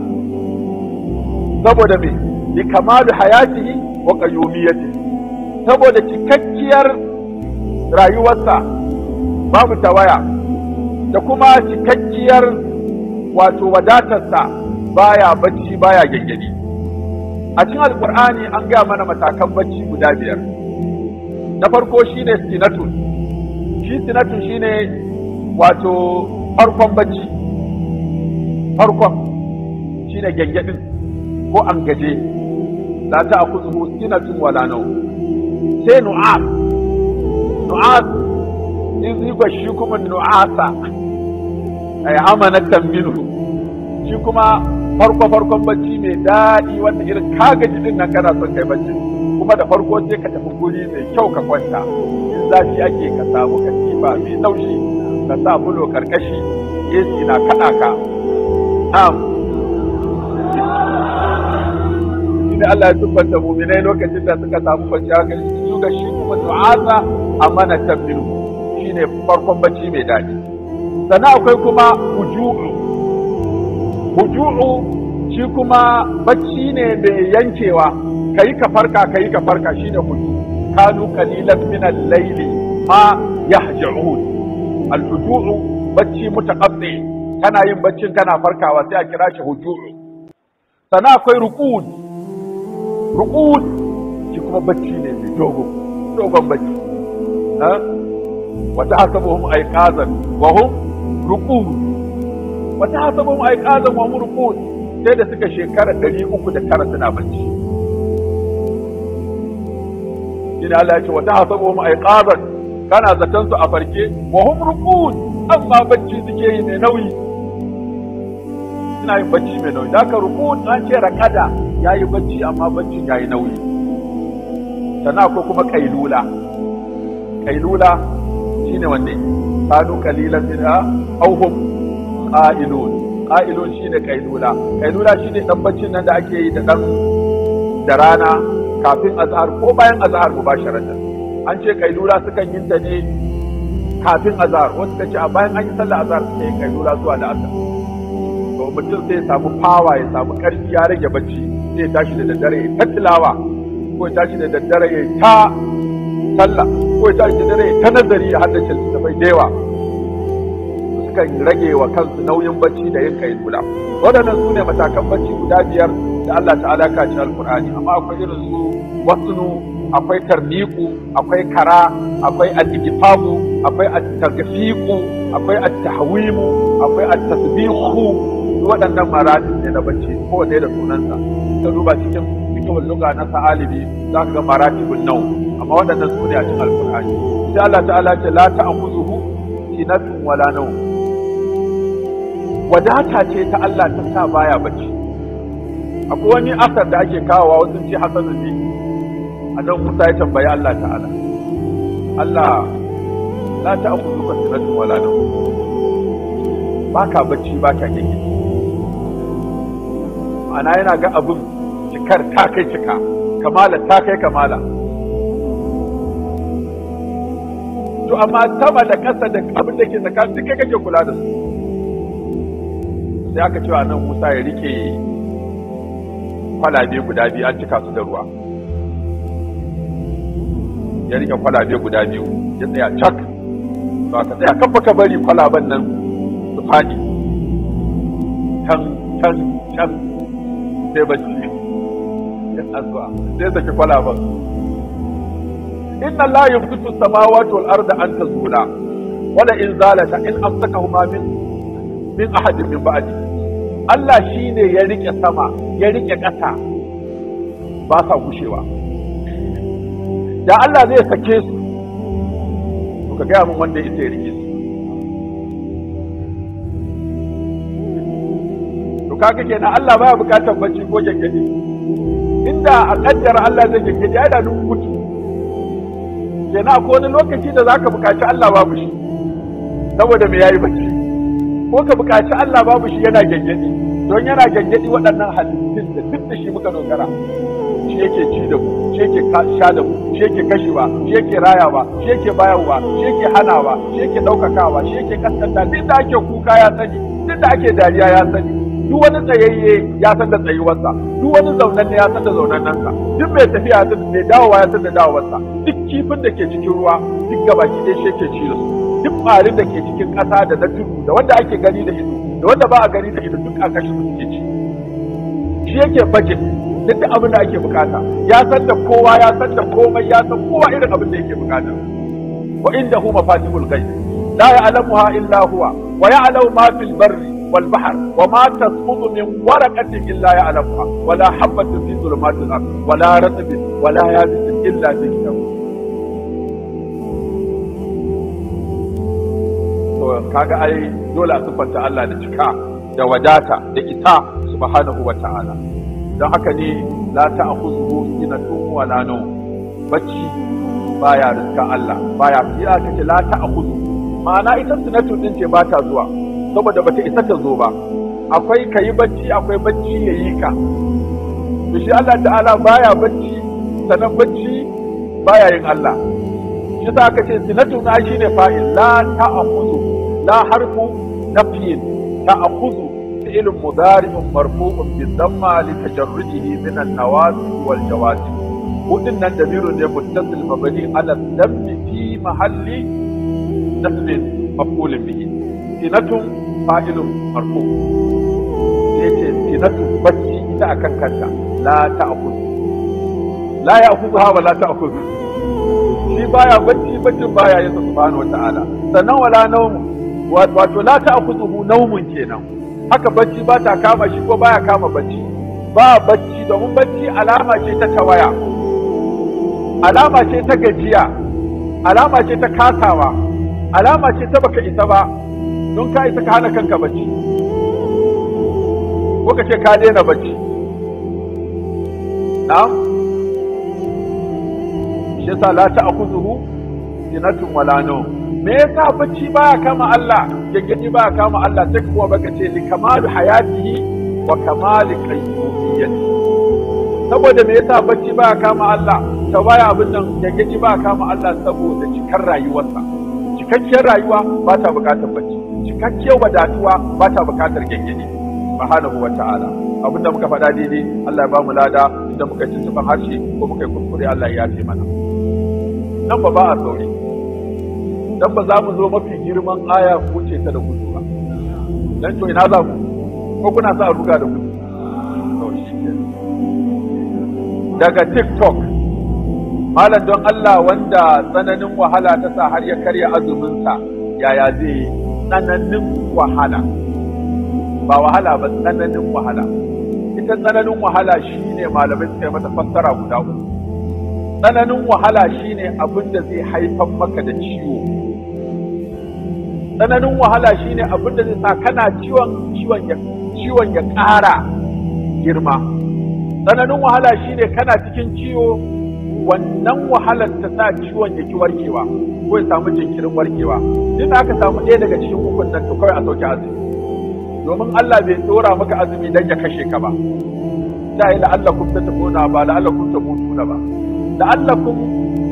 Saboda me? Li kamalu hayatihi wa qayyumiyyatihi. Saboda cikakkiyar rayuwarsa babu tawaya da kuma cikakkiyar wato wadatarsa baya bacci baya gyangyaɗi. A cikin alkur'ani an gaya mana matakan bacci guda 5. Na farko shine sinatun. Shi sinatun shine wato farkon bacci. Farkon shine gyangyaɗin ko an gaje. La ta'khudhuhu sinatun wala nawm. Sai nu'as. Nu'as in ziba shi kuma nu'asa ay amanatan minhu. Shi kuma farkon bacci mai daɗi wanda irin ka gaji din nan kana son kai bacci kuma da farko sai ka tafi guri mai kyau ka kwanta. In zafi ake ka samu katifa mai laushi ka sa bulo karkashi AC na kada ka. Shine Allah ya tabbata mu'minai lokacin da suka samu kwanciyar hankali su ga shi kuma du'asa amanatan minhu. Shine farkon bacci mai daɗi. Sannan akwai kuma huju'u shi kuma bacci ne mai yankewa, kayi ka farka shine huju. Kanu qalilan min al-layli ma yahja'un. Al-huju'u bacci mutaqabbi, kana yin baccin kana farkawa sai a kira shi huju'u. Sannan akwai ruqud shi kuma bacci ne mai dogon bacci. wa tahsabuhum ayqazan wa hum ruqud wata hasabun aiqazan wa murqud sai da suka shekara 309 suna bacci. Ina Allah ya ce wata hasabun aiqazan kana zaton su a farke wa hum ruqud amma bacci suke yi mai nauyi. Suna yin bacci mai nauyi. Daka ruqud an ce raqada yayi bacci amma baccin yayi nauyi. Sannan akwai kuma kailula shine wanne kanu qalilan minha aw hum qa'ilun shine kailula shine dan baccin nan da ake yi da rana kafin azhar ko bayan azhar mubasharatan. An ce kailula sukan yin ta ne kafin azhar, wasu kace a bayan an yi sallar azhar sai kailula zuwa da asar. To mutum sai ya samu power, ya samu karfi, ya rage bacci, sai tashi da daddare ya ta tilawa, ko ya tashi da daddare ya ta sallah, ko ya tashi da daddare ya ta nazari ya haddace littattafai da yawa. Kan rage wa kansu nauyin bacci da yin kailula. Waɗannan su ne matakan bacci guda 5 da Allah ta'ala ka ci alkur'ani. Amma akwai irin su wasnu, akwai tarniqu, akwai kara, akwai al-iqfamu, akwai at-tarfiqu, akwai at-tahwimu, akwai at-tasbihu. Waɗannan maratib ne na bacci, kowanne da sunansa. Ka duba cikin fiqhul lugha na Sa'alibi za ka ga maratibun nawm. Amma waɗannan su ne a cikin alkur'ani. Sai Allah ta'ala ce la ta'khuzuhu sinatun wala nawm. Wadata ce ta Allah ta sa baya bacci. Akwai wani asar da ake kawowa wasu ce hasanu ne. Annabi Musa ya tambayi Allah ta'ala, Allah la ta'khudhuka sinatun wala nawm. Baka bacci baka gidi. Ana yana ga abin cikar ta kai cika, kamala ta kai kamala. To amma sama da ƙasa da abin da ke tsakanin duk kai kake kula da su. Sai aka cewa nan Musa ya rike kwalabe guda 2 an cika su da ruwa. Ya rike kwalabe guda 2 ya tsaya cak. Ba ka tsaya kafa ka bari kwalaban nan su faɗi. Can sai bacci. Ya addu'a sai saki kwalaban. Inna Allah yumsiku as-samawati wal arda an tazula wala in zalata in amsakahuma min ahadin min ba'di. Allah shine ya rike sama ya rike ƙasa ba sa gushewa. Da Allah zai sake su to ka gaya min wanda ya rike su. To kaga kenan Allah baya bukatar bacci ko jaggadi. Inda a kaddara Allah zai jaggadi ai da duk mutu. kenan akwai wani lokaci da zaka buƙaci Allah babu shi saboda me yayi bacci, ko ka buƙaci Allah babu shi yana gangadi, don yana gangadi waɗannan halittun da duk da shi muka dogara, shi yake ci da mu, shi yake sha da mu, shi yake kashewa, shi yake rayawa, shi yake bayarwa, shi yake hanawa, shi yake ɗaukakawa, shi yake kaskanta. Duk da ake kuka ya sani, duk da ake dariya ya sani, duk wani tsayayye ya san da tsayuwarsa, duk wani zaunanne ya san da zaunannensa, duk mai tafiya ya san mai dawowa ya san da dawowarsa, duk kifin da ke cikin ruwa duk gabaki ɗaya shi yake ci da su, duk ƙwarin da ke cikin ƙasa da na tudu da wanda ake gani da ido da wanda ba a gani da ido duk a kashi su suke ci. Shi yake budget duk abin da ake bukata, ya san da kowa, ya san da komai, ya san kowa irin abin da yake bukata. Wa indahu mafatihul ghaib la ya'lamuha illa huwa wa ya'lamu ma fil barri wal bahr wa ma tasqutu min waraqatin illa ya'lamuha wa la habatin fi dhulumatil ard wa la ratbin wa la yabisin illa fi kitab. To kaga ai dole a sifanta Allah da cika da wadata da ita subhanahu wa ta'ala. Don haka ne la ta'khudhuhu sinatun wa la nawm, bacci baya riska Allah, baya fiya kace la ta'khudhu, ma'ana ita sinatun din ce ba ta zuwa saboda bata isa ta zo ba. Akwai kai bacci, akwai bacci yayi ka. To shi Allah ta'ala baya bacci, sanan bacci baya yin Allah. Shi sa aka ce sinatun na shine fa'il, la ta'khudhu, la harfu nafyin, ta'khudhu فعل مضارع مرفوع بالضمة لتجرده من النواسب والجوازم. وإن الضمير متصل مبني على الضم في محل نصب مفعول به. سنة فاعل مرفوع. سنة بچي إذا أكنت لا تأخذ، لا يأخذها ولا تأخذ. shi baya bacci baya yin subhanahu wata'ala. Sannan wala naumu, wato la ta'khudhuhu naumun kenan. Haka bacci ba ta kama shi ko baya kama bacci, ba bacci domin bacci alama ce ta tawaya, alama ce ta gajiya, alama ce ta kasawa, alama ce ta baka isa ba, don ka isa ka hana kanka bacci ko ka ce ka daina bacci. na'am, shi yasa la ta'khudhuhu sinatun wala nawm. Me yasa bacci baya kama Allah, gaggadi baya kama Allah, sai kuma baka ce li kamalu hayatihi wa kamali qayyumiyyati. Saboda me yasa bacci baya kama Allah, ta baya abin nan gaggadi baya kama Allah saboda cikar rayuwarsa. Cikakkiyar rayuwa ba ta bukatar bacci, cikakkiyar wadatuwa ba ta bukatar gaggadi subhanahu wa ta'ala. Abinda muka faɗa daidai Allah ya ba mu lada, inda muka ci tufan harshe ko muka yi kuskure Allah ya yafe mana. Nan ba a sauri, dan ba za mu zo mafi girman aya ku ce ta da gudu ba. Dan to ina za ku? Ko kuna sa ruga da gudu? Daga TikTok, malam don Allah wanda tsananin wahala ta sa har ya karya azuminsa, yaya zai yi? Tsananin wahala, ba wahala ba, tsananin wahala. Ita tsananin wahala shine malamai suka yi mata fassara guda uku. Tsananin wahala shine abin da zai haifar maka da ciwo. Tsananin wahala shine abin da zai sa kana ciwon ya ƙara girma. Tsananin wahala shine kana cikin ciwo, wannan wahalar ta sa ciwon ya ki warkewa ko ya samu jinkirin warkewa. Duk aka samu ɗaya daga cikin ukun nan to kawai a sauke azumi, domin Allah bai tsora maka azumi dan ya kashe ka ba. Da ila allakum tattaquna ba la allakum tamutuna ba, da allakum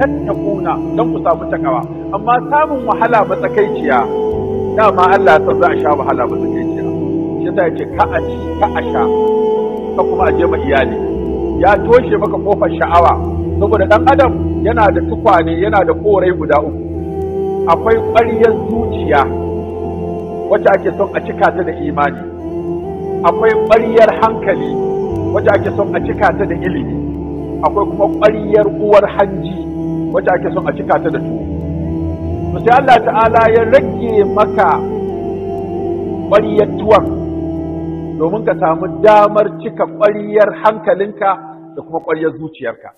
tattaquna dan ku samu takawa. Amma samun wahala matsakaiciya, dama Allah ya san za a sha wahala matsakaiciya. Shi yasa yace ka a ci ka a sha ka kuma a je ma iyali. Ya toshe maka kofar sha'awa, saboda dan adam yana da tukwane, yana da korai guda uku. Akwai ƙwaryar zuciya wacce ake son a cika ta da imani, akwai ƙwaryar hankali wacce ake son a cika ta da ilimi, akwai kuma ƙwaryar uwar hanji wacce ake son a cika ta da tuwo. To sai Allah ta'ala ya rage maka ƙwaryar tuwon domin ka samu damar cika ƙwaryar hankalinka da kuma ƙwaryar zuciyarka.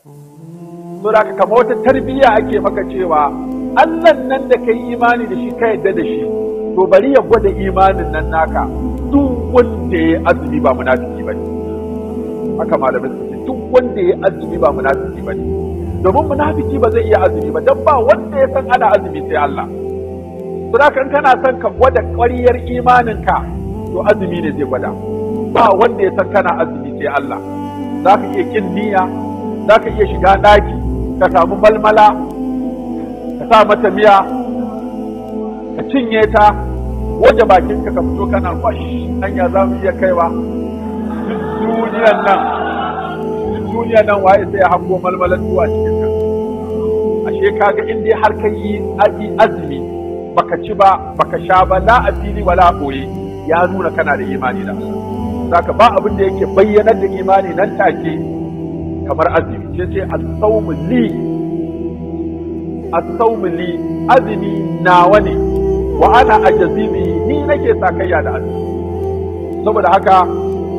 So da kama wata tarbiyya ake maka cewa Allah nan da kai imani da shi ka yadda da shi, to bari ya gwada imanin nan naka. Duk wanda ya azumi ba munafiki bane, haka malamai suka ce duk wanda ya azumi ba munafiki bane. domin munafiki ba zai iya azumi ba, dan ba wanda ya san ana azumi sai Allah. Saboda kan kana son ka gwada ƙwariyar imaninka to azumi ne zai gwada. Ba wanda ya san kana azumi sai Allah. Za ka iya kin niyya, za ka iya shiga ɗaki ka samu malmala ka sa mata miya ka cinye ta, waje bakinka ka fito kana kwashi hanya za mu iya kaiwa. Duniyan nan waye sai ya hango malmalan zuwa cikin ka. Ashe kaga in dai har ka yi azumi baka ci ba baka sha ba, la a fili wala a ɓoye, ya nuna kana da imani da Allah. Zaka ba abin da yake bayyanar da imani nan take kamar azumi. Sai as-sawmu li azumi nawa ne wa ana ajazimi, ni nake sakayya da azumi. Saboda haka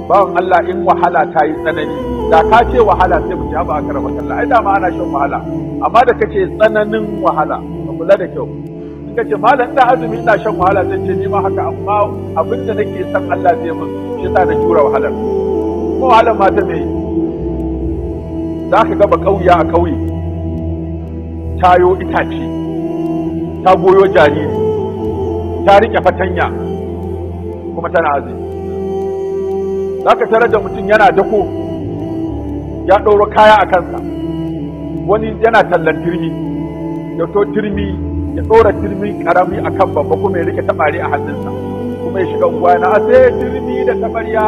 bawan Allah, in wahala ta yi tsanani, da ka ce wahala sai mu ji ba aka raba Allah, ai dama ana shan wahala, amma da kace tsananin wahala ka kula da kyau. In kace malam da azumi ina shan wahala, sai ce ni ma haka, amma abin da nake san Allah zai min shi sa na jura wahalar. Kuma wahalar ma ta me? Za ka ga ba kauya a kauye tayo itace, ta goyo jariri, ta rike fatanya, kuma tana azumi. Za ka tarar da mutum yana dako, ya ɗauro kaya a kansa, wani yana tallan turmi, ya to turmi ya ɗora turmi ƙarami a kan babba, kuma ya rike taɓari a hannunsa, kuma ya shiga unguwa yana sai turmi da taɓarya,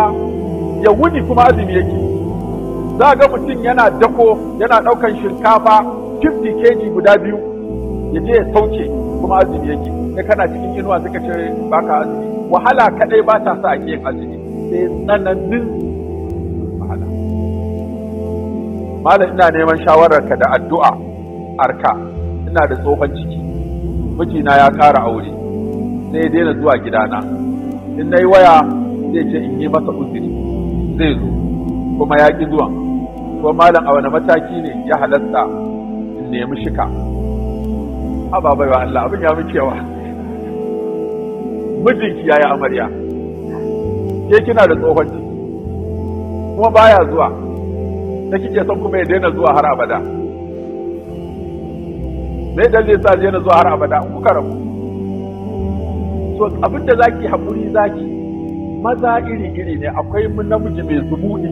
ya wuni kuma azumi yake. Za ga mutum yana dako, yana ɗaukan shinkafa 50 kg guda biyu, ya je ya sauke kuma azumi yake. Sai kana cikin inuwa suka ce baka azumi. Wahala kaɗai ba ta sa ake yin azumi, sai tsananin wahala. Malam, ina neman shawararka da addu'a arka. Ina da tsohon ciki, mijina ya ƙara aure, sai ya daina zuwa gidana. In na yi waya zai ce in yi masa uzuri, zai zo kuma ya ƙi zuwa. Ko malam, a wani mataki ne ya halasta in nemi shika? Haba baiwa Allah, abin ya miki yawa. Mijinki ya yi amarya, ke kina da tsohon ciki, kuma baya zuwa, da kike son kuma ya daina zuwa har abada. Me dan zai sa daina zuwa har abada in kuka rabu? So abinda zaki haƙuri zaki, maza iri-iri ne, akwai namiji mai zumuɗi,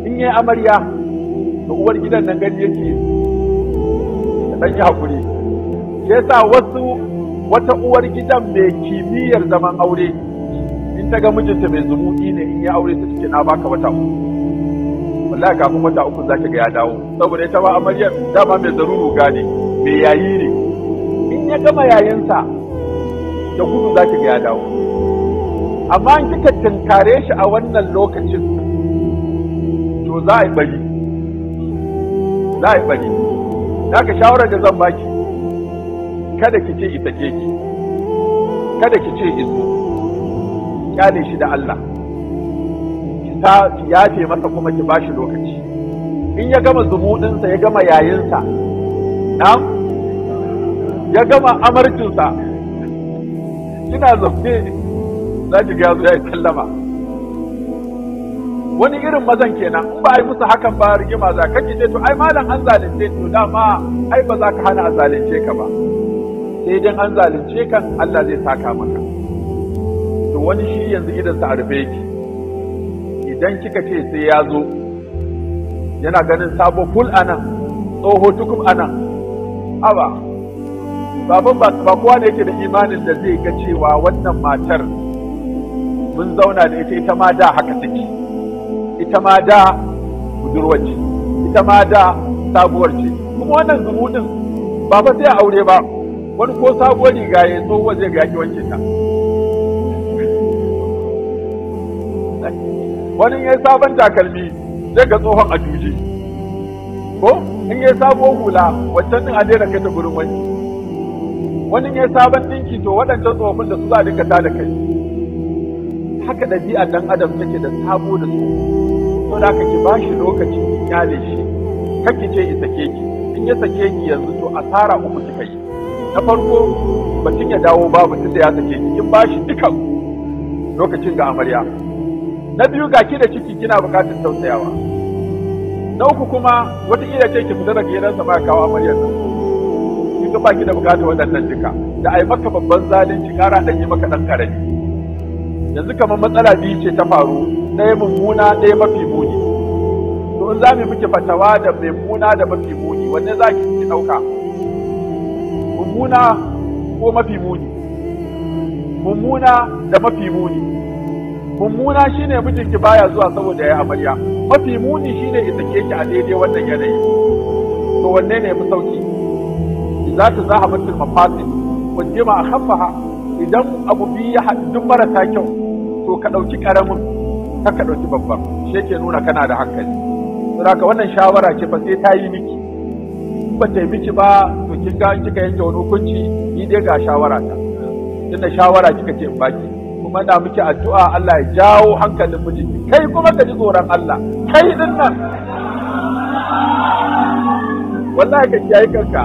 in yi amarya da uwar gidan nan gani yake da ɗan yi haƙuri. Ke sa wata uwar gidan mai kimiyyar zaman aure, in ta ga mijinta mai zumuɗi ne, in yi aure ta cike na baka wata uku. Wallahi kafin wata uku zaki ga ya dawo, saboda ita ba amaryar dama mai zaruru gane, mai yayi ne. In ya gama yayinsa da gudu zaki ga ya dawo. Amma in kika tinkare shi a wannan lokacin, to za a yi bari. Haka shawarar da zan baki, kada ki ce ita ke ki, kada ki ce iso, kyale shi da Allah, ki yafe masa kuma ki bashi lokaci. In ya gama zumuɗinsa, ya gama yayinsa, ya gama amarcinsa, kina zaune za ki ga ya yi sallama. Wani irin mazan kenan, in ba a yi musu hakan ba rigima za ka ce to ai malam an zalunce to dama ai ba za ka hana a zalunce ka ba, sai idan an zalunce kan Allah zai saka maka. To wani shi yanzu idan sa arbe yake, idan kika ce sai ya zo, yana ganin sabo ful anan, tsoho tukum anan, aba baban ba kowa ne yake da imanin da zai ga cewa wannan matar mun zauna da ita ma da haka take, ita ma da budurwar ce, ita ma da sabuwar ce. Kuma wannan zumuɗin ba fa sai aure ba, wani ko sabuwar riga ya tsohuwar zai ga yaki wanke ta. Wani ya yi sabon takalmi zai ga tsohon a juji, ko in ya yi sabuwar hula wancan din a daina kai ta gurin wanki. Wani ya yi sabon ɗinki to waɗancan tsofaffin da su za a dinga ta da kai. Haka ɗabi'a ɗan adam take da sabo da su. To da ka ki ba shi lokaci ki kyale shi, kake ce ya sake ki. In ya sake ki yanzu to asara uku kika yi. Na farko batun ya dawo babu tunda ya sake ki, kin ba shi dukan lokacin ga amarya. Na biyu ga ki da ciki kina bukatar tausayawa. na uku kuma wataƙila ce ki fita daga gidansa ba kawo amaryar nan kin ga baki da bukatar waɗannan duka da ai maka babban zalunci ƙara ɗan yi maka ɗan ƙarami. Yanzu kamar matsala biyu ce ta faru, ɗaya mummuna ɗaya mafi muni. To in za mu miki fatawa da mummuna da mafi muni wanne za ki ɗauka? Mummuna ko mafi muni? Mummuna da mafi muni. Mummuna shine mijinki baya zuwa saboda ya amarya, mafi muni shine ita ke ki a daidai wannan yanayi. To wanne ne fi sauki? Idza tazahabatul mafasid wa jama akhaffaha, idan abu biyu ya haɗu duk marasa kyau to ka ɗauki ƙaramin ka ɗauki babban, shi yake nuna kana da hankali. Saboda wannan shawara ce fa sai ta yi miki, ba ta yi miki ba to kin ga kika yanke wani hukunci, ni dai ga shawara ta, tunda shawara kika ce in baki, kuma na miki addu'a Allah ya jawo hankalin mijinki, kai kuma ka ji tsoron Allah, kai din nan wallahi ka kiyaye kanka,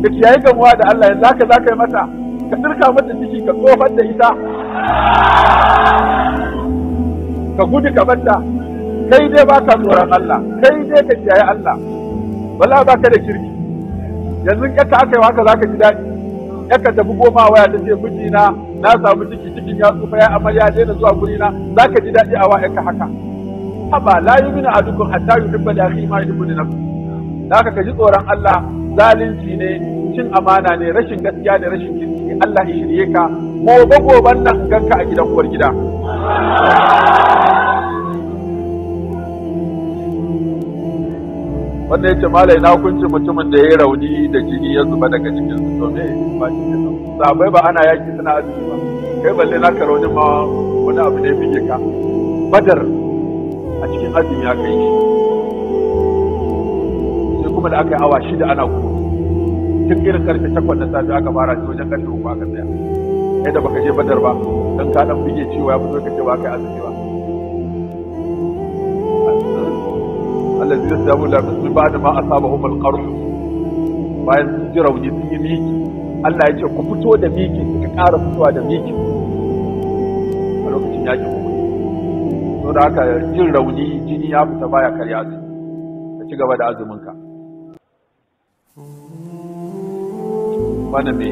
ka kiyaye gamuwa da Allah. Yanzu haka za ka yi mata, ka tsirka mata ciki ka tsofar da ita, ka gudu ka banta, kai dai ba ka tsoron Allah, kai dai ka kiyaye Allah, wallahi ba ka da kirki. Yanzu yaka aka yi haka za ka ji daɗi, yaka tafi goma waya ta ce mijina na samu cikin ya tsufa ya amarya daina zuwa gurina, za ka ji daɗi a wa'yanka haka. Haba la yuminu ahadukum hatta yuhibba li akhihi ma yuhibbu li nafsihi. Da ka ji tsoron Allah, zalunci ne, cin amana ne, rashin gaskiya ne, rashin kirki ne. Allah ya shirye ka, gobe nan ganka a gidan uwar gida. Wanda ya ce malai na hukunci mutumin da ya yi rauni da jini ya zuba daga cikin su, to me ba shi ne sabai ba ana yaki suna azumi ba, kai balle naka raunin ma wani abu ne bige ka. Badar a cikin azumi ya kai shi, sai kuma da aka yi awa 6 ana kuma tun irin karfe 8 na safe aka fara shi wajen karfe 3 aka tsaya. Kai da baka je Badar ba dan ka dan bige ciwo ya fito kace ba kai azumi ba. allazi yastabu la min ba'da ma asabahum al-qarh, bayan sun ji rauni sun yi miki, Allah ya ce ku fito da miki, suka ƙara fitowa da miki a lokacin yakin Uhud. So da haka jin rauni jini ya fita baya karya azumi, ka ci gaba da azumin ka. Wannan me?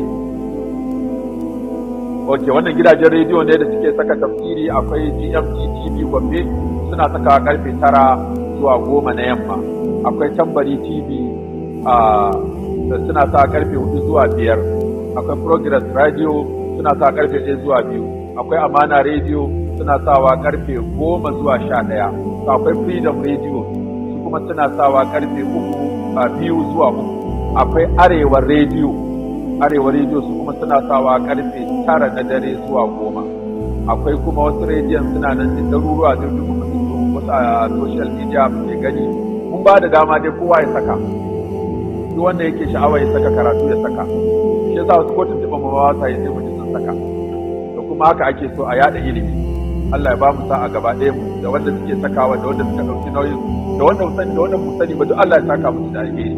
Okay, wannan gidajen rediyo ne da suke saka tafsiri, akwai GMT TV Gombe suna saka karfe 9 zuwa 10 na yamma, akwai Tambari TV da suna sa karfe 4 zuwa 5, akwai Progress Radio suna sa karfe 1 zuwa 2, akwai Amana Radio suna sawa karfe 10 zuwa 11, akwai Freedom Radio su kuma suna sawa karfe 2 zuwa 3, akwai Arewa Radio su kuma suna sawa karfe 9 na dare zuwa 10, akwai kuma wasu rediyon suna nan da ɗaruruwa da wasu a social media muke gani. Mun ba da dama dai kowa ya saka, duk wanda yake sha'awa ya saka karatu ya saka, shi yasa wasu kotun tuba ma ba sa yi sai mutum sun saka. Da kuma haka ake so a yada ilimi. Allah ya ba mu sa'a gaba ɗaya mu, da wanda suke sakawa da wanda suka ɗauki nauyin, da wanda mu sani da wanda mu sani ba, duk Allah ya saka musu da alheri.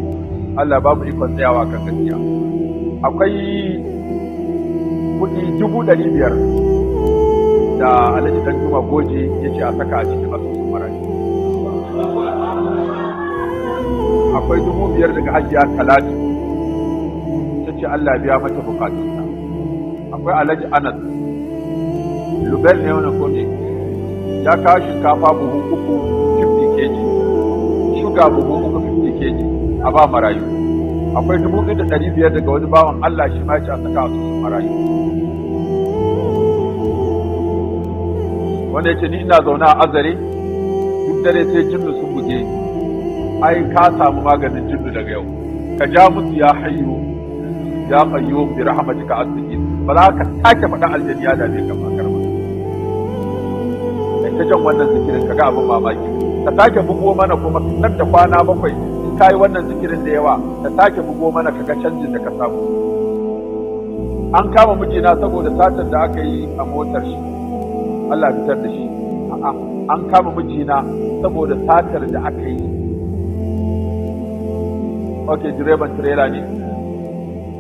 Allah ya ba mu ikon tsayawa kan gaskiya. Akwai kuɗi 500,000 da Alhaji Danjuma Goje ya ce a saka a cikin asusun marayu. Akwai 5,000 daga Hajiya Talatu ta ce Allah biya mata bukatunta. Akwai Alhaji Anas Lubel ne wani kone ya kawo shinkafa buhu 3 50 kg, shuga buhu 3 50 kg a ba marayu. Akwai 2,500 daga wani bawan Allah shi ma ya ce a saka asusun marayu. Wanda ya ce ni ina zaune a Azare, duk dare sai jinnu sun buge, ai ka samu maganin jinnu daga yau, ka ja musu ya hayyu ya qayyum bi rahmatika astaghfir. Ba za ka sake faɗa aljani ya dame ka ba karma, kai ta jan wannan zikirin kaga abin mamaki. Ka sake bugo mana kuma nan da kwana 7 in kai wannan zikirin da yawa, ka sake bugo mana kaga canjin da ka samu. An kama mijina saboda satar da aka yi a motar shi, Allah fitar da shi. An kama mijina saboda satar da aka yi. Ok, direban tirela ne.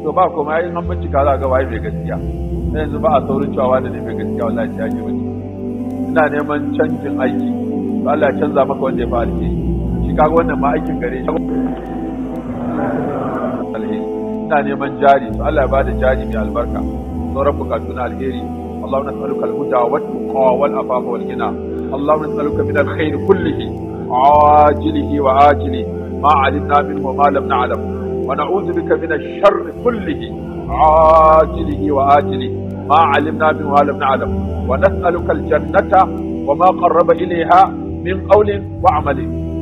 To ba kuma yayin an bincika za ga waye mai gaskiya. Na yanzu ba a saurin cewa wanda ne mai gaskiya, wallahi ya ji wani. Ina neman canjin aiki, to Allah ya canza maka wanda ya fa alheri. shi kaga wannan ma aikin gare shi alheri. Ina neman jari to Allah ya bada jari mai albarka, sauran bukatu na alheri. Allahumma nas'aluka al-huda wat-tuqa wal-afafa wal-ghina. Allahumma nas'aluka min al-khair kullihi ajilihi wa ajilihi ma 'alimna minhu wa ma lam na'lam, wa na'udhu bika min ash-sharri kullihi ajilihi wa ajilihi ما علمنا منه ولم نعلم، ونسألك الجنة وما قرب إليها من قول وعمل،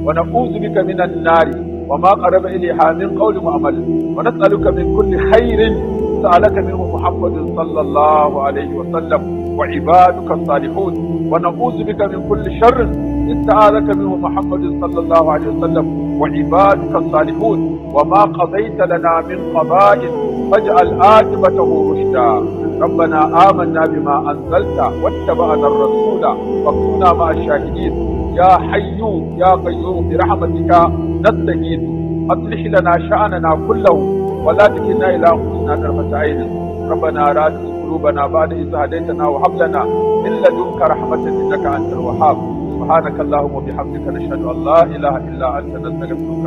ونعوذ بك من النار وما قرب إليها من قول وعمل، ونسألك من كل خير سألك منه محمد صلى الله عليه وسلم وعبادك الصالحون، ونعوذ بك من كل شر استعاذك منه محمد صلى الله عليه وسلم وعبادك الصالحون، وما قضيت لنا من قضاء فاجعل عاقبته رشدا. ربنا آمنا بما أنزلت واتبعنا الرسول فكنا مع الشاهدين. يا حي يا قيوم برحمتك نستغيث، أصلح لنا شأننا كله ولا تكلنا إلى أنفسنا طرفة عين. ربنا لا تزغ قلوبنا بعد إذ هديتنا وهب لنا من لدنك رحمة إنك أنت الوهاب. سبحانك اللهم وبحمدك نشهد أن لا إله إلا أنت نستغفرك.